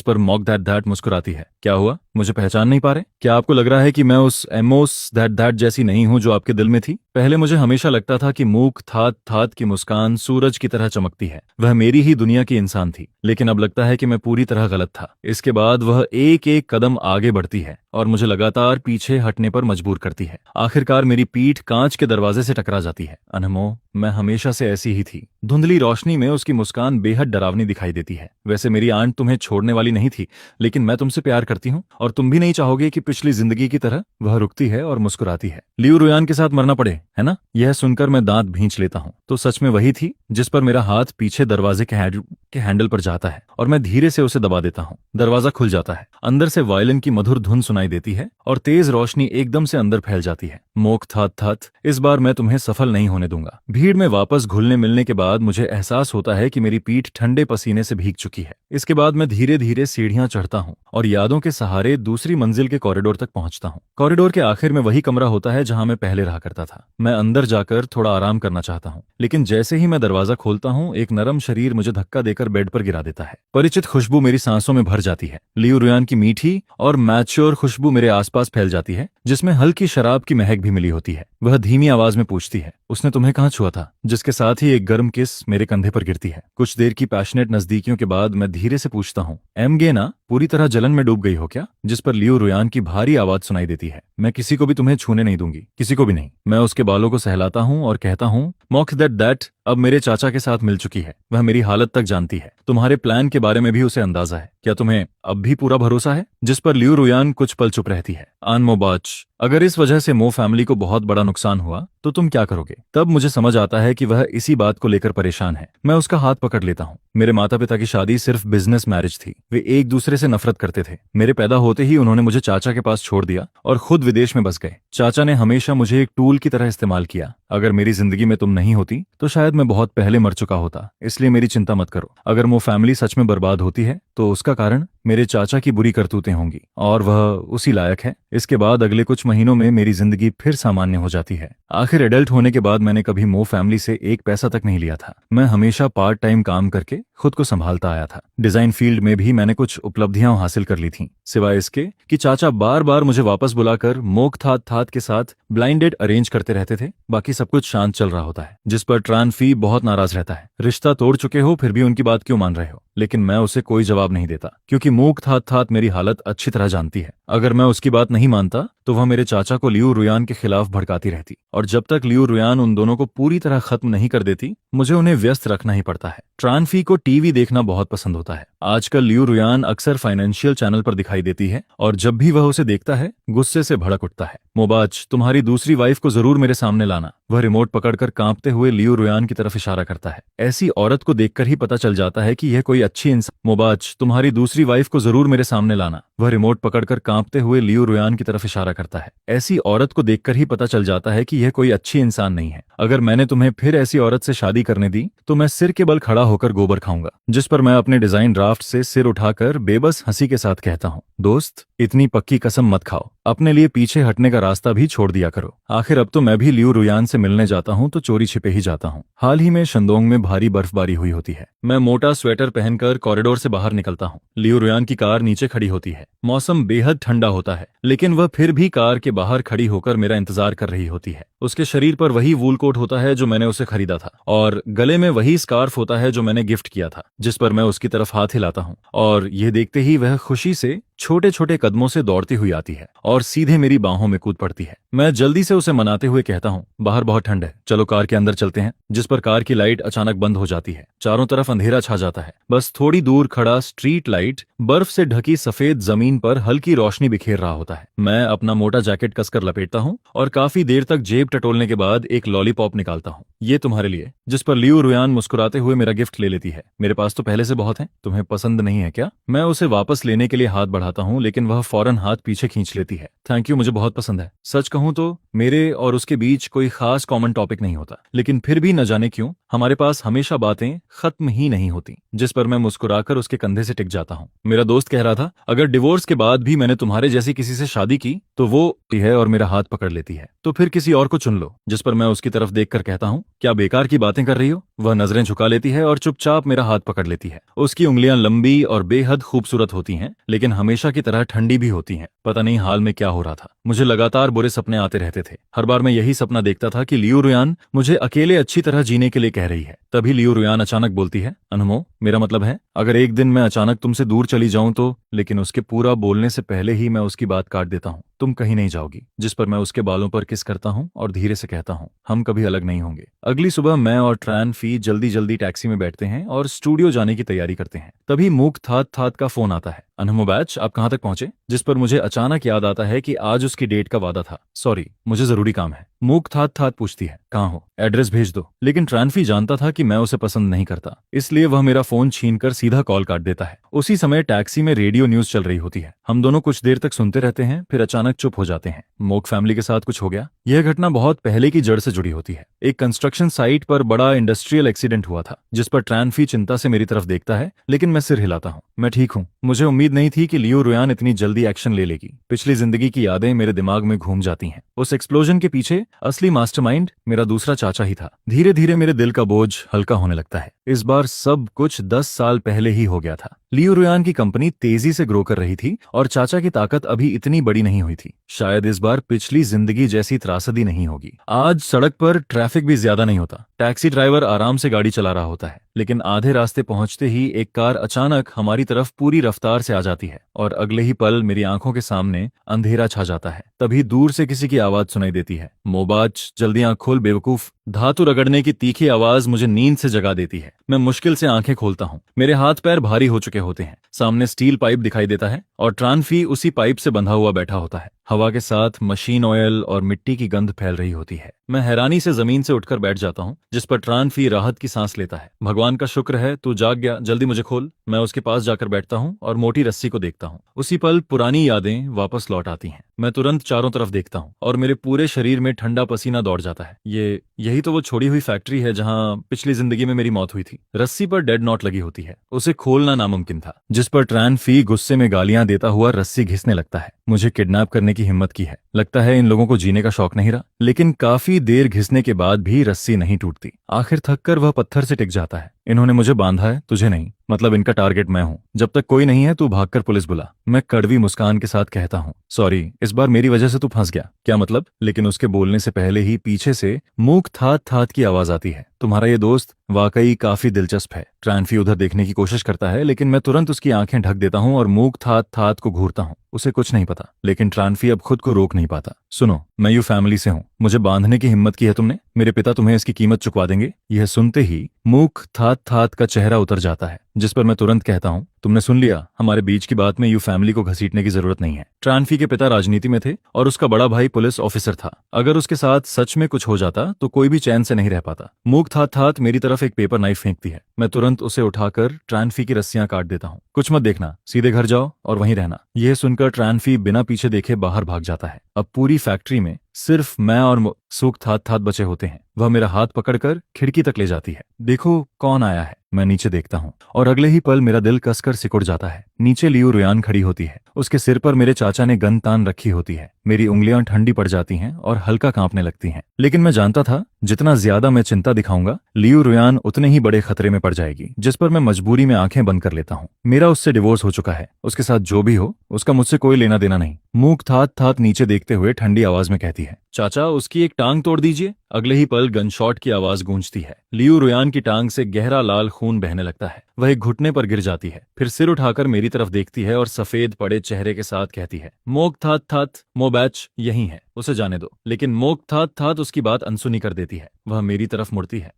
पर मॉक दैट दैट मुस्कुराती है। क्या हुआ, मुझे पहचान नहीं पा रहे? क्या आपको लग रहा है कि मैं उस एमोस दैट दैट जैसी नहीं हूँ जो आपके दिल में थी? पहले मुझे हमेशा लगता था कि मोकथात थात की मुस्कान सूरज की तरह चमकती है, वह मेरी ही दुनिया की इंसान थी। लेकिन अब लगता है कि मैं पूरी तरह गलत था। इसके बाद वह एक एक कदम आगे बढ़ती है और मुझे लगातार पीछे हटने पर मजबूर करती है। आखिरकार मेरी पीठ कांच के दरवाजे से टकरा जाती है। अनमोल, मैं हमेशा से ऐसी ही थी। धुंधली रोशनी में उसकी मुस्कान बेहद डरावनी दिखाई देती है। वैसे मेरी आंट तुम्हें छोड़ने वाली नहीं थी, लेकिन मैं तुमसे प्यार करती हूँ और तुम भी नहीं चाहोगे कि पिछली जिंदगी की तरह वह रुकती है और मुस्कुराती है। लियू रुयान के साथ मरना पड़े, है ना? यह सुनकर मैं दांत भींच लेता हूँ। तो सच में वही थी? जिस पर मेरा हाथ पीछे दरवाजे के हैंडल पर जाता है और मैं धीरे से उसे दबा देता हूँ। दरवाजा खुल जाता है। अंदर से वायलिन की मधुर धुन सुनाई देती है और तेज रोशनी एकदम से अंदर फैल जाती है। मोकथात थात, इस बार मैं तुम्हें सफल नहीं होने दूंगा। भीड़ में वापस घुलने मिलने के बाद मुझे एहसास होता है कि मेरी पीठ ठंडे पसीने से भीग चुकी है। इसके बाद मैं धीरे धीरे सीढ़ियां चढ़ता हूँ और यादों के सहारे दूसरी मंजिल के कॉरिडोर तक पहुंचता हूँ। कॉरिडोर के आखिर में वही कमरा होता है जहां मैं पहले रहा करता था। मैं अंदर जाकर थोड़ा आराम करना चाहता हूँ, लेकिन जैसे ही मैं दरवाजा खोलता हूँ, एक नरम शरीर मुझे धक्का देकर बेड पर गिरा देता है। परिचित खुशबू मेरी सांसों में भर जाती है। लियू रुयान की मीठी और मैच्योर खुशबू मेरे आसपास फैल जाती है, जिसमें हल्की शराब की महक भी मिली होती है। वह धीमी आवाज में पूछती है, उसने तुम्हें कहाँ छुआ था? जिसके साथ ही एक गर्म किस मेरे कंधे पर गिरती है। कुछ देर की पैशनेट नजदीकियों के बाद मैं धीरे से पूछता हूँ, एम गेना, पूरी तरह जलन में डूब गई हो क्या? जिस पर लियू रुयान की भारी आवाज सुनाई देती है, मैं किसी को भी तुम्हें छूने नहीं दूंगी, किसी को भी नहीं। मैं उसके बालों को सहलाता हूँ और कहता हूँ, मॉक दैट अब मेरे चाचा के साथ मिल चुकी है। वह मेरी हालत तक जानती है। तुम्हारे प्लान के बारे में भी उसे अंदाजा है। क्या तुम्हें अब भी पूरा भरोसा है? जिस पर लियू रुयान कुछ पल चुप रहती है। मोबाज, अगर इस वजह से मो फैमिली को बहुत बड़ा नुकसान हुआ तो तुम क्या करोगे? तब मुझे समझ आता है कि वह इसी बात को लेकर परेशान है। मैं उसका हाथ पकड़ लेता हूँ। मेरे माता पिता की शादी सिर्फ बिजनेस मैरिज थी। वे एक दूसरे से नफरत करते थे। मेरे पैदा होते ही उन्होंने मुझे चाचा के पास छोड़ दिया और खुद विदेश में बस गए। चाचा ने हमेशा मुझे एक टूल की तरह इस्तेमाल किया। अगर मेरी जिंदगी में तुम नहीं होती तो शायद मैं बहुत पहले मर चुका होता। इसलिए मेरी चिंता मत करो। अगर मो फैमिली सच में बर्बाद होती है तो उसका कारण मेरे चाचा की बुरी करतूतें होंगी और वह उसी लायक है। इसके बाद अगले कुछ महीनों में मेरी जिंदगी फिर सामान्य हो जाती है। आखिर एडल्ट होने के बाद मैंने कभी मो फैमिली से एक पैसा तक नहीं लिया था। मैं हमेशा पार्ट टाइम काम करके खुद को संभालता आया था। डिजाइन फील्ड में भी मैंने कुछ उपलब्धियां हासिल कर ली थीं, सिवाय इसके कि चाचा बार बार मुझे वापस बुलाकर मोकथात थात के साथ ब्लाइंड डेट अरेंज करते रहते थे। बाकी सब कुछ शांत चल रहा होता है। जिस पर ट्रान फी बहुत नाराज रहता है। रिश्ता तोड़ चुके हो फिर भी उनकी बात क्यों मान रहे हो? लेकिन मैं उसे कोई जवाब नहीं देता, क्योंकि मोकथात थात मेरी हालत अच्छी तरह जानती है। अगर मैं उसकी बात नहीं मानता तो वह मेरे चाचा को लियू रुयान के खिलाफ भड़काती रहती, और जब तक लियू रुयान उन दोनों को पूरी तरह खत्म नहीं कर देती मुझे उन्हें व्यस्त रखना ही पड़ता है। ट्रानफी को टीवी देखना बहुत पसंद होता है। आजकल लियू रुयान अक्सर फाइनेंशियल चैनल पर दिखाई देती है और जब भी वह उसे देखता है गुस्से से भड़क उठता है। मोबाज, तुम्हारी दूसरी वाइफ को जरूर मेरे सामने लाना। वह रिमोट पकड़कर कांपते हुए लियू रुयान की तरफ इशारा करता है। ऐसी औरत को देखकर ही पता चल जाता है कि यह कोई अच्छी इंसान। मोबाज, तुम्हारी दूसरी वाइफ को जरूर मेरे सामने लाना। वह रिमोट पकड़कर कांपते हुए लियू रुयान की तरफ इशारा करता है। ऐसी औरत को देखकर ही पता चल जाता है कि यह कोई अच्छी इंसान नहीं है। अगर मैंने तुम्हें फिर ऐसी औरत से शादी करने दी तो मैं सिर के बल खड़ा होकर गोबर खाऊंगा। जिस पर मैं अपने डिजाइन ड्राफ्ट से सिर उठाकर बेबस हंसी के साथ कहता हूँ, दोस्त इतनी पक्की कसम मत खाओ, अपने लिए पीछे हटने का रास्ता भी छोड़ दिया करो। आखिर अब तो मैं भी लियू रुयान से मिलने जाता हूँ तो चोरी छिपे ही जाता हूँ। हाल ही में शंदोंग में भारी बर्फबारी हुई होती है। मैं मोटा स्वेटर पहनकर कॉरिडोर से बाहर निकलता हूँ। लियू रुयान की कार नीचे खड़ी होती है। मौसम बेहद ठंडा होता है, लेकिन वह फिर भी कार के बाहर खड़ी होकर मेरा इंतजार कर रही होती है। उसके शरीर पर वही वूल कोट होता है जो मैंने उसे खरीदा था, और गले में वही स्कार्फ होता है जो मैंने गिफ्ट किया था। जिस पर मैं उसकी तरफ हाथ हिलाता हूँ और यह देखते ही वह खुशी से छोटे छोटे कदमों से दौड़ती हुई आती है और सीधे मेरी बाहों में कूद पड़ती है। मैं जल्दी से उसे मनाते हुए कहता हूँ, बाहर बहुत ठंड है, चलो कार के अंदर चलते हैं। जिस पर कार की लाइट अचानक बंद हो जाती है। चारों तरफ अंधेरा छा जाता है। बस थोड़ी दूर खड़ा स्ट्रीट लाइट बर्फ से ढकी सफेद जमीन पर हल्की रोशनी बिखेर रहा होता है। मैं अपना मोटा जैकेट कसकर लपेटता हूँ और काफी देर तक जेब टटोलने के बाद एक लॉलीपॉप निकालता हूँ। ये तुम्हारे लिए। जिस पर लियू रुयान मुस्कुराते हुए मेरा गिफ्ट ले लेती है। मेरे पास तो पहले से बहुत है, तुम्हें पसंद नहीं है क्या? मैं उसे वापस लेने के लिए हाथ बढ़ाता हूँ, लेकिन वह फौरन हाथ पीछे खींच लेती है। थैंक यू, मुझे बहुत पसंद है। सच कहूं तो मेरे और उसके बीच कोई खास कॉमन टॉपिक नहीं होता, लेकिन फिर भी न जाने क्यों हमारे पास हमेशा बातें खत्म ही नहीं होती। जिस पर मैं मुस्कुराकर उसके कंधे से टिक जाता हूँ। मेरा दोस्त कह रहा था, अगर डिवोर्स के बाद भी मैंने तुम्हारे जैसी किसी से शादी की तो वो है, और मेरा हाथ पकड़ लेती है। तो फिर किसी और को चुन लो। जिस पर मैं उसकी तरफ देखकर कहता हूँ, क्या बेकार की बातें कर रही हो? वह नजरें झुका लेती है और चुपचाप मेरा हाथ पकड़ लेती है। उसकी उंगलियां लंबी और बेहद खूबसूरत होती हैं, लेकिन हमेशा की तरह ठंडी भी होती हैं। पता नहीं हाल में क्या हो रहा था। मुझे लगातार बुरे सपने आते रहते थे। हर बार मैं यही सपना देखता था कि लियू रुयान मुझे अकेले अच्छी तरह जीने के लिए कह रही है। तभी लियू रुयान अचानक बोलती है, अनमो, मेरा मतलब है अगर एक दिन मैं अचानक तुमसे दूर चली जाऊं तो। लेकिन उसके पूरा बोलने से पहले ही मैं उसकी बात काट देता हूँ, तुम कहीं नहीं जाओगी। जिस पर मैं उसके बालों पर किस करता हूँ और धीरे से कहता हूँ, हम कभी अलग नहीं होंगे। अगली सुबह मैं और ट्रैन फी जल्दी जल्दी टैक्सी में बैठते हैं और स्टूडियो जाने की तैयारी करते हैं। तभी मूक थात थात का फोन आता है। अनमो बैच, आप कहाँ तक पहुंचे? जिस पर मुझे अचानक याद आता है कि आज उसकी डेट का वादा था। सॉरी, मुझे जरूरी काम है। मूक थात थात पूछती है, कहाँ हो? एड्रेस भेज दो। लेकिन ट्रैनफी जानता था कि मैं उसे पसंद नहीं करता, इसलिए वह मेरा फोन छीनकर सीधा कॉल काट देता है। उसी समय टैक्सी में रेडियो न्यूज चल रही होती है। हम दोनों कुछ देर तक सुनते रहते हैं, फिर अचानक चुप हो जाते हैं। मोक फैमिली के साथ कुछ हो गया? यह घटना बहुत पहले की जड़ से जुड़ी होती है। एक कंस्ट्रक्शन साइट पर बड़ा इंडस्ट्रियल एक्सीडेंट हुआ था। जिस पर ट्रैनफी चिंता से मेरी तरफ देखता है, लेकिन मैं सिर हिलाता हूँ, मैं ठीक हूँ। मुझे उम्मीद नहीं थी कि लियू रुयान इतनी जल्दी एक्शन ले लेगी। पिछली जिंदगी की यादें मेरे दिमाग में घूम जाती हैं। उस एक्सप्लोजन के पीछे असली मास्टरमाइंड मेरा दूसरा चाचा ही था। धीरे धीरे मेरे दिल का बोझ हल्का होने लगता है। इस बार सब कुछ 10 साल पहले ही हो गया था। लियू रुयान की कंपनी तेजी से ग्रो कर रही थी और चाचा की ताकत अभी इतनी बड़ी नहीं हुई थी। शायद इस बार पिछली जिंदगी जैसी त्रासदी नहीं होगी। आज सड़क पर ट्रैफिक भी ज्यादा नहीं होता। टैक्सी ड्राइवर आराम से गाड़ी चला रहा होता है, लेकिन आधे रास्ते पहुंचते ही एक कार अचानक हमारी तरफ पूरी रफ्तार से आ जाती है और अगले ही पल मेरी आंखों के सामने अंधेरा छा जाता है। तभी दूर से किसी की आवाज सुनाई देती है, मोबाज जल्दी आंख खोल बेवकूफ। धातु रगड़ने की तीखी आवाज मुझे नींद से जगा देती है। मैं मुश्किल से आंखें खोलता हूँ। मेरे हाथ पैर भारी हो चुके होते हैं। सामने स्टील पाइप दिखाई देता है और ट्रांफी उसी पाइप से बंधा हुआ बैठा होता है। हवा के साथ मशीन ऑयल और मिट्टी की गंध फैल रही होती है। मैं हैरानी से जमीन से उठकर बैठ जाता हूँ, जिस पर ट्रांफी राहत की सांस लेता है। भगवान का शुक्र है तू जाग गया, जल्दी मुझे खोल। मैं उसके पास जाकर बैठता हूँ और मोटी रस्सी को देखता हूँ। उसी पल पुरानी यादें वापस लौट आती हैं। मैं तुरंत चारों तरफ देखता हूँ और मेरे पूरे शरीर में ठंडा पसीना दौड़ जाता है। यही तो वो छोड़ी हुई फैक्ट्री है जहाँ पिछली जिंदगी में मेरी मौत हुई थी। रस्सी पर डेड नॉट लगी होती है। उसे खोलना नामुमकिन था। जिस पर ट्रांफी गुस्से में गालियां देता हुआ रस्सी घिसने लगता है। मुझे किडनैप करने की हिम्मत की है। लगता है इन लोगों को जीने का शौक नहीं रहा। लेकिन काफी देर घिसने के बाद भी रस्सी नहीं टूटती। आखिर थककर वह पत्थर से टिक जाता है। इन्होंने मुझे बांधा है, तुझे नहीं। मतलब इनका टारगेट मैं हूं। जब तक कोई नहीं है तू भागकर पुलिस बुला। मैं कड़वी मुस्कान के साथ कहता हूं, सॉरी, इस बार मेरी वजह से तू फंस गया। क्या मतलब? लेकिन उसके बोलने से पहले ही पीछे से मूक थात थात की आवाज आती है, तुम्हारा ये दोस्त वाकई काफी दिलचस्प है। ट्रांफी उधर देखने की कोशिश करता है, लेकिन मैं तुरंत उसकी आंखें ढक देता हूं और मूक थात थात को घूरता हूं। उसे कुछ नहीं पता, लेकिन ट्रांफी अब खुद को रोक नहीं पाता। सुनो, मैं यू फैमिली से हूं। मुझे बांधने की हिम्मत की है तुमने। मेरे पिता तुम्हें इसकी कीमत चुकवा देंगे। यह सुनते ही मूक थात थात का चेहरा उतर जाता है। जिस पर मैं तुरंत कहता हूँ, तुमने सुन लिया, हमारे बीच की बात में यू फैमिली को घसीटने की जरूरत नहीं है। ट्रानफी के पिता राजनीति में थे और उसका बड़ा भाई पुलिस ऑफिसर था। अगर उसके साथ सच में कुछ हो जाता तो कोई भी चैन से नहीं रह पाता। मूक थात थात मेरी तरफ एक पेपर नाइफ फेंकती है। मैं तुरंत उसे उठाकर ट्रानफी की रस्सियां काट देता हूँ। कुछ मत देखना, सीधे घर जाओ और वहीं रहना। यह सुनकर ट्रानफी बिना पीछे देखे बाहर भाग जाता है। अब पूरी फैक्ट्री में सिर्फ मैं और सूख थात थात बचे होते हैं। वह मेरा हाथ पकड़कर खिड़की तक ले जाती है। देखो कौन आया है। मैं नीचे देखता हूँ और अगले ही पल मेरा दिल कसकर सिकुड़ जाता है। नीचे लियू रुयान खड़ी होती है। उसके सिर पर मेरे चाचा ने गन तान रखी होती है। मेरी उंगलियां ठंडी पड़ जाती हैं और हल्का कांपने लगती हैं। लेकिन मैं जानता था जितना ज्यादा मैं चिंता दिखाऊंगा, लियू रुयान उतने ही बड़े खतरे में पड़ जाएगी, जिस पर मैं मजबूरी में आंखें बंद कर लेता हूँ। मेरा उससे डिवोर्स हो चुका है। उसके साथ जो भी हो, उसका मुझसे कोई लेना देना नहीं। मूक थात थात नीचे देखते हुए ठंडी आवाज में कहती है, चाचा उसकी एक टांग तोड़ दीजिए। अगले ही पल गनशॉट की आवाज गूंजती है। लियू रुयान की टांग से गहरा लाल खून बहने लगता है। वह एक घुटने पर गिर जाती है, फिर सिर उठाकर मेरी तरफ देखती है और सफेद पड़े चेहरे के साथ कहती है, मोक थात थात मोबैच यही है, उसे जाने दो। लेकिन मोक थात थात उसकी बात अनसुनी कर देती है। वह मेरी तरफ मुड़ती है।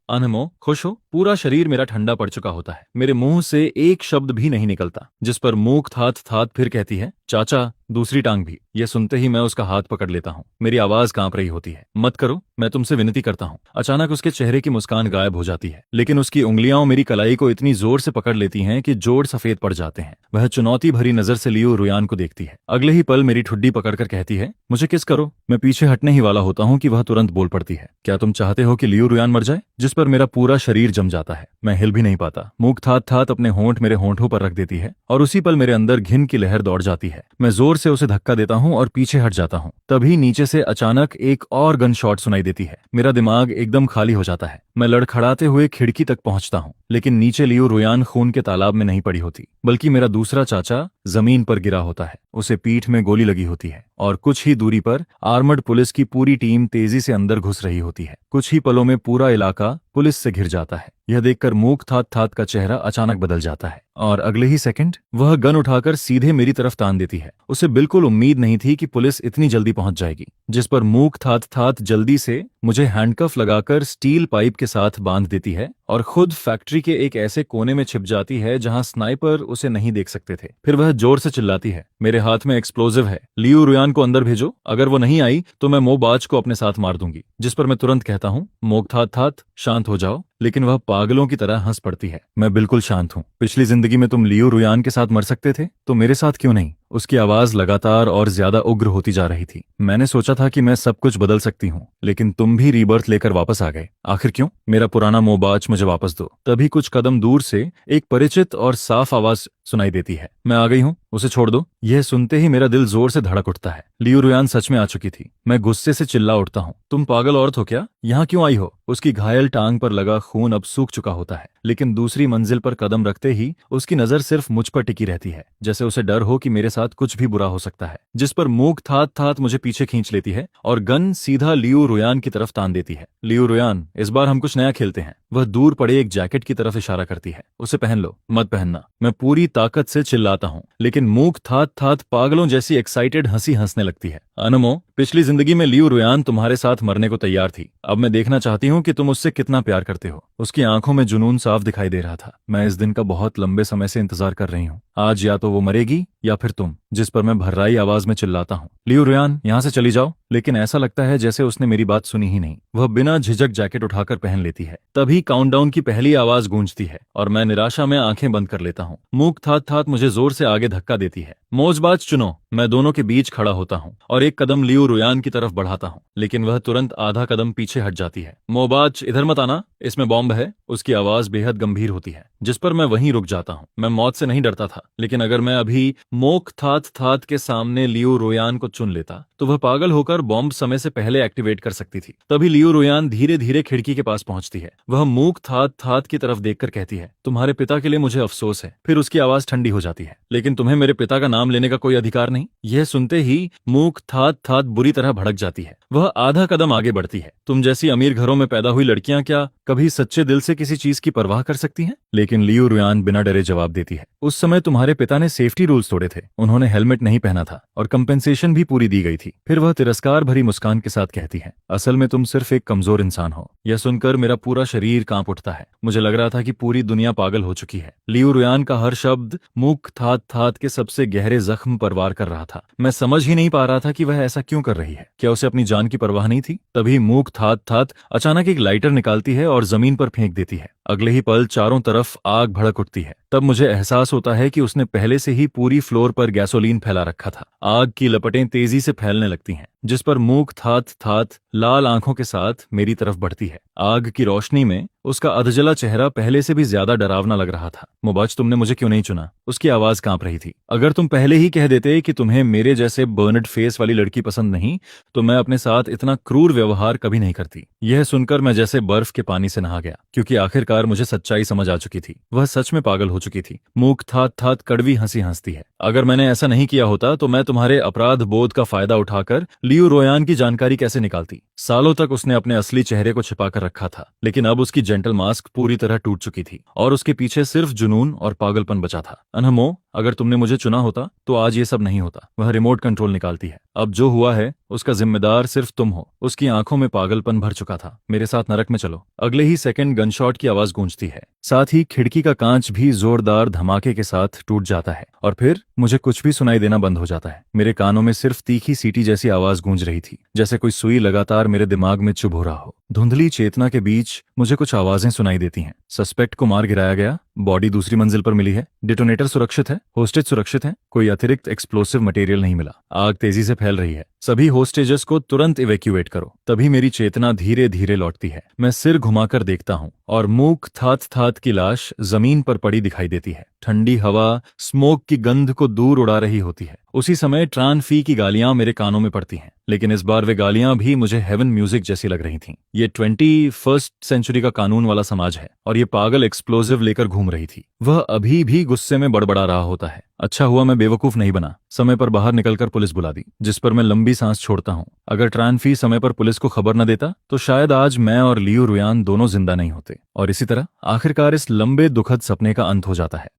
अनमो, खुश हो? पूरा शरीर मेरा ठंडा पड़ चुका होता है। मेरे मुंह से एक शब्द भी नहीं निकलता। जिस पर मूक थात थात फिर कहती है, चाचा दूसरी टांग भी। यह सुनते ही मैं उसका हाथ पकड़ लेता हूँ। मेरी आवाज कांप रही होती है। मत करो, मैं तुमसे विनती करता हूँ। अचानक उसके चेहरे की मुस्कान गायब हो जाती है, लेकिन उसकी उंगलियां मेरी कलाई को इतनी जोर से पकड़ लेती हैं कि जोड़ सफेद पड़ जाते हैं। वह चुनौती भरी नजर से लियू रुयान को देखती है। अगले ही पल मेरी ठुड्डी पकड़कर कहती है, मुझे किस करो। मैं पीछे हटने ही वाला होता हूँ कि वह तुरंत बोल पड़ती है, क्या तुम चाहते हो कि लियू रुयान मर जाए? जिस पर मेरा पूरा शरीर जम जाता है। मैं हिल भी नहीं पाता। मूक थात थात अपने होंठ मेरे होंठों पर रख देती है और उसी पल मेरे अंदर घिन की लहर दौड़ जाती है। मैं जोर से उसे धक्का देता हूँ और पीछे हट जाता हूँ। तभी नीचे से अचानक एक और गन शॉट सुनाई देती है। मेरा दिमाग एकदम खाली हो जाता है। मैं लड़खड़ाते हुए खिड़की तक पहुंचता हूँ, लेकिन नीचे लियू रुयान खून के तालाब में नहीं पड़ी होती, बल्कि मेरा दूसरा चाचा जमीन पर गिरा होता है। उसे पीठ में गोली लगी होती है और कुछ ही दूरी पर आर्मर्ड पुलिस की पूरी टीम तेजी से अंदर घुस रही होती है। कुछ ही पलों में पूरा इलाका पुलिस से घिर जाता है। यह देखकर मूक थात थात का चेहरा अचानक बदल जाता है और अगले ही सेकंड वह गन उठाकर सीधे मेरी तरफ तान देती है। उसे बिल्कुल उम्मीद नहीं थी कि पुलिस इतनी जल्दी पहुंच जाएगी। जिस पर मूक थात थात जल्दी से मुझे हैंडकफ लगाकर स्टील पाइप के साथ बांध देती है और खुद फैक्ट्री के एक ऐसे कोने में छिप जाती है जहां स्नाइपर उसे नहीं देख सकते थे। फिर वह जोर से चिल्लाती है, मेरे हाथ में एक्सप्लोजिव है, लियू रुयान को अंदर भेजो। अगर वो नहीं आई तो मैं मोबाज को अपने साथ मार दूंगी। जिस पर मैं तुरंत कहता हूँ, मूक थात थात शांत हो जाओ। लेकिन वह पागलों की तरह हंस पड़ती है। मैं बिल्कुल शांत हूँ। पिछली जिंदगी में तुम लियू रुयान के साथ मर सकते थे, तो मेरे साथ क्यों नहीं? उसकी आवाज लगातार और ज्यादा उग्र होती जा रही थी। मैंने सोचा था कि मैं सब कुछ बदल सकती हूँ, लेकिन तुम भी रीबर्थ लेकर वापस आ गए। आखिर क्यों? मेरा पुराना मोबाज मुझे वापस दो। तभी कुछ कदम दूर से एक परिचित और साफ आवाज सुनाई देती है, मैं आ गई हूँ, उसे छोड़ दो। यह सुनते ही मेरा दिल जोर से धड़क उठता है। लियू रुयान सच में आ चुकी थी। मैं गुस्से से चिल्ला उठता हूँ, तुम पागल औरत हो क्या? यहाँ क्यों आई हो? उसकी घायल टांग पर लगा खून अब सूख चुका होता है, लेकिन दूसरी मंजिल पर कदम रखते ही उसकी नजर सिर्फ मुझ पर टिकी रहती है, जैसे उसे डर हो कि मेरे साथ कुछ भी बुरा हो सकता है। जिस पर मूक थात थात मुझे पीछे खींच लेती है और गन सीधा लियू रुयान की तरफ तान देती है। लियू रुयान, इस बार हम कुछ नया खेलते हैं। वह दूर पड़े एक जैकेट की तरफ इशारा करती है, उसे पहन लो। मत पहनना, मैं पूरी ताकत से चिल्लाता हूँ, लेकिन मूक थात थात पागलों जैसी एक्साइटेड हंसी हंसने लगती है। अनमो, पिछली जिंदगी में लियू रुयान तुम्हारे साथ मरने को तैयार थी। अब मैं देखना चाहती हूँ कि तुम उससे कितना प्यार करते हो। उसकी आंखों में जुनून साफ दिखाई दे रहा था। मैं इस दिन का बहुत लंबे समय से इंतजार कर रही हूँ। आज या तो वो मरेगी या फिर तुम। जिस पर मैं भर्राई आवाज में चिल्लाता हूँ, लियू रुयान, यहाँ से चली जाओ। लेकिन ऐसा लगता है जैसे उसने मेरी बात सुनी ही नहीं। वह बिना झिझक जैकेट उठाकर पहन लेती है। तभी काउंटडाउन की पहली आवाज गूंजती है और मैं निराशा में आंखें बंद कर लेता हूँ। मूक थात थात मुझे जोर से आगे धक्का देती है। मौजबाज चुनो। मैं दोनों के बीच खड़ा होता हूँ और एक कदम लियू रुयान की तरफ बढ़ाता हूँ, लेकिन वह तुरंत आधा कदम पीछे हट जाती है। मोबाज, इधर मत आना, इसमें बॉम्ब है। उसकी आवाज बेहद गंभीर होती है, जिस पर मैं वहीं रुक जाता हूँ। मैं मौत से नहीं डरता था, लेकिन अगर मैं अभी मोक थात थात के सामने लियू रुयान को चुन लेता तो वह पागल होकर बॉम्ब समय से पहले एक्टिवेट कर सकती थी। तभी लियू रुयान धीरे धीरे खिड़की के पास पहुंचती है। वह मूक थात थात की तरफ देखकर कहती है, तुम्हारे पिता के लिए मुझे अफसोस है। फिर उसकी आवाज ठंडी हो जाती है, लेकिन तुम्हें मेरे पिता का नाम लेने का कोई अधिकार नहीं। यह सुनते ही मूक थात थात बुरी तरह भड़क जाती है। वह आधा कदम आगे बढ़ती है। तुम जैसी अमीर घरों में पैदा हुई लड़कियां क्या कभी सच्चे दिल से किसी चीज की परवाह कर सकती हैं? लेकिन लियू रुयान बिना डरे जवाब देती है, उस समय तुम्हारे पिता ने सेफ्टी रूल्स तोड़े रहे थे। उन्होंने हेलमेट नहीं पहना था और कंपेंसेशन भी पूरी दी गई थी। फिर वह तिरस्कार भरी मुस्कान के साथ कहती है, असल में तुम सिर्फ एक कमजोर इंसान हो। यह सुनकर मेरा पूरा शरीर कांप उठता है। मुझे लग रहा था कि पूरी दुनिया पागल हो चुकी है। लियू रुयान का हर शब्द मुख थात थात के सबसे गहरे जख्म पर वार कर रहा था। मैं समझ ही नहीं पा रहा था कि वह ऐसा क्यों कर रही है। क्या उसे अपनी जान की परवाह नहीं थी? तभी मुख थात थात अचानक एक लाइटर निकालती है और जमीन पर फेंक देती है। अगले ही पल चारों तरफ आग भड़क उठती है। तब मुझे एहसास होता है कि उसने पहले से ही पूरी फ्लोर पर गैसोलीन फैला रखा था। आग की लपटें तेजी से फैलने लगती हैं, जिस पर मूक थात थात लाल आंखों के साथ मेरी तरफ बढ़ती है। आग की रोशनी में उसका अधजला चेहरा पहले से भी ज्यादा डरावना लग रहा था। मुबाज, तुमने मुझे क्यों नहीं चुना? उसकी आवाज कांप रही थी। अगर तुम पहले ही कह देते कि तुम्हें मेरे जैसे बर्नड फेस वाली लड़की पसंद नहीं, तो मैं अपने साथ इतना क्रूर व्यवहार कभी नहीं करती। यह सुनकर मैं जैसे बर्फ के पानी से नहा गया, क्योंकि आखिरकार मुझे सच्चाई समझ आ चुकी थी। वह सच में पागल हो चुकी थी। मूक थात थात कड़वी हंसी हंसती है। अगर मैंने ऐसा नहीं किया होता तो मैं तुम्हारे अपराध बोध का फायदा उठाकर लियू रोयान की जानकारी कैसे निकालती? सालों तक उसने अपने असली चेहरे को छिपाकर रखा था, लेकिन अब उसकी जेंटल मास्क पूरी तरह टूट चुकी थी और उसके पीछे सिर्फ जुनून और पागलपन बचा था। अनहमो, अगर तुमने मुझे चुना होता तो आज ये सब नहीं होता। वह रिमोट कंट्रोल निकालती है। अब जो हुआ है उसका जिम्मेदार सिर्फ तुम हो। उसकी आंखों में पागलपन भर चुका था। मेरे साथ नरक में चलो। अगले ही सेकंड गनशॉट की आवाज गूंजती है। साथ ही खिड़की का कांच भी जोरदार धमाके के साथ टूट जाता है और फिर मुझे कुछ भी सुनाई देना बंद हो जाता है। मेरे कानों में सिर्फ तीखी सीटी जैसी आवाज गूंज रही थी, जैसे कोई सुई लगातार मेरे दिमाग में चुभ हो रहा हो। धुंधली चेतना के बीच मुझे कुछ आवाजें सुनाई देती हैं। सस्पेक्ट को मार गिराया गया, बॉडी दूसरी मंजिल पर मिली है, डिटोनेटर सुरक्षित है, होस्टेज सुरक्षित है, कोई अतिरिक्त एक्सप्लोसिव मटेरियल नहीं मिला। आग तेजी से फैल रही है, सभी होस्टेजेस को तुरंत इवैक्यूएट करो। तभी मेरी चेतना धीरे धीरे लौटती है। मैं सिर घुमाकर देखता हूँ और मूक थात थात की लाश जमीन पर पड़ी दिखाई देती है। ठंडी हवा स्मोक की गंध को दूर उड़ा रही होती है। उसी समय ट्रान फी की गालियां मेरे कानों में पड़ती हैं, लेकिन इस बार वे गालियां भी मुझे हेवन म्यूजिक जैसी लग रही थीं। ये 21st सेंचुरी का कानून वाला समाज है और ये पागल एक्सप्लोजिव लेकर घूम रही थी। वह अभी भी गुस्से में बड़बड़ा रहा होता है। अच्छा हुआ मैं बेवकूफ नहीं बना, समय पर बाहर निकलकर पुलिस बुला दी, जिस पर मैं लंबी सांस छोड़ता हूँ। अगर ट्रान फी समय पर पुलिस को खबर न देता तो शायद आज मैं और लियू रुयान दोनों जिंदा नहीं होते। और इसी तरह आखिरकार इस लंबे दुखद सपने का अंत हो जाता है।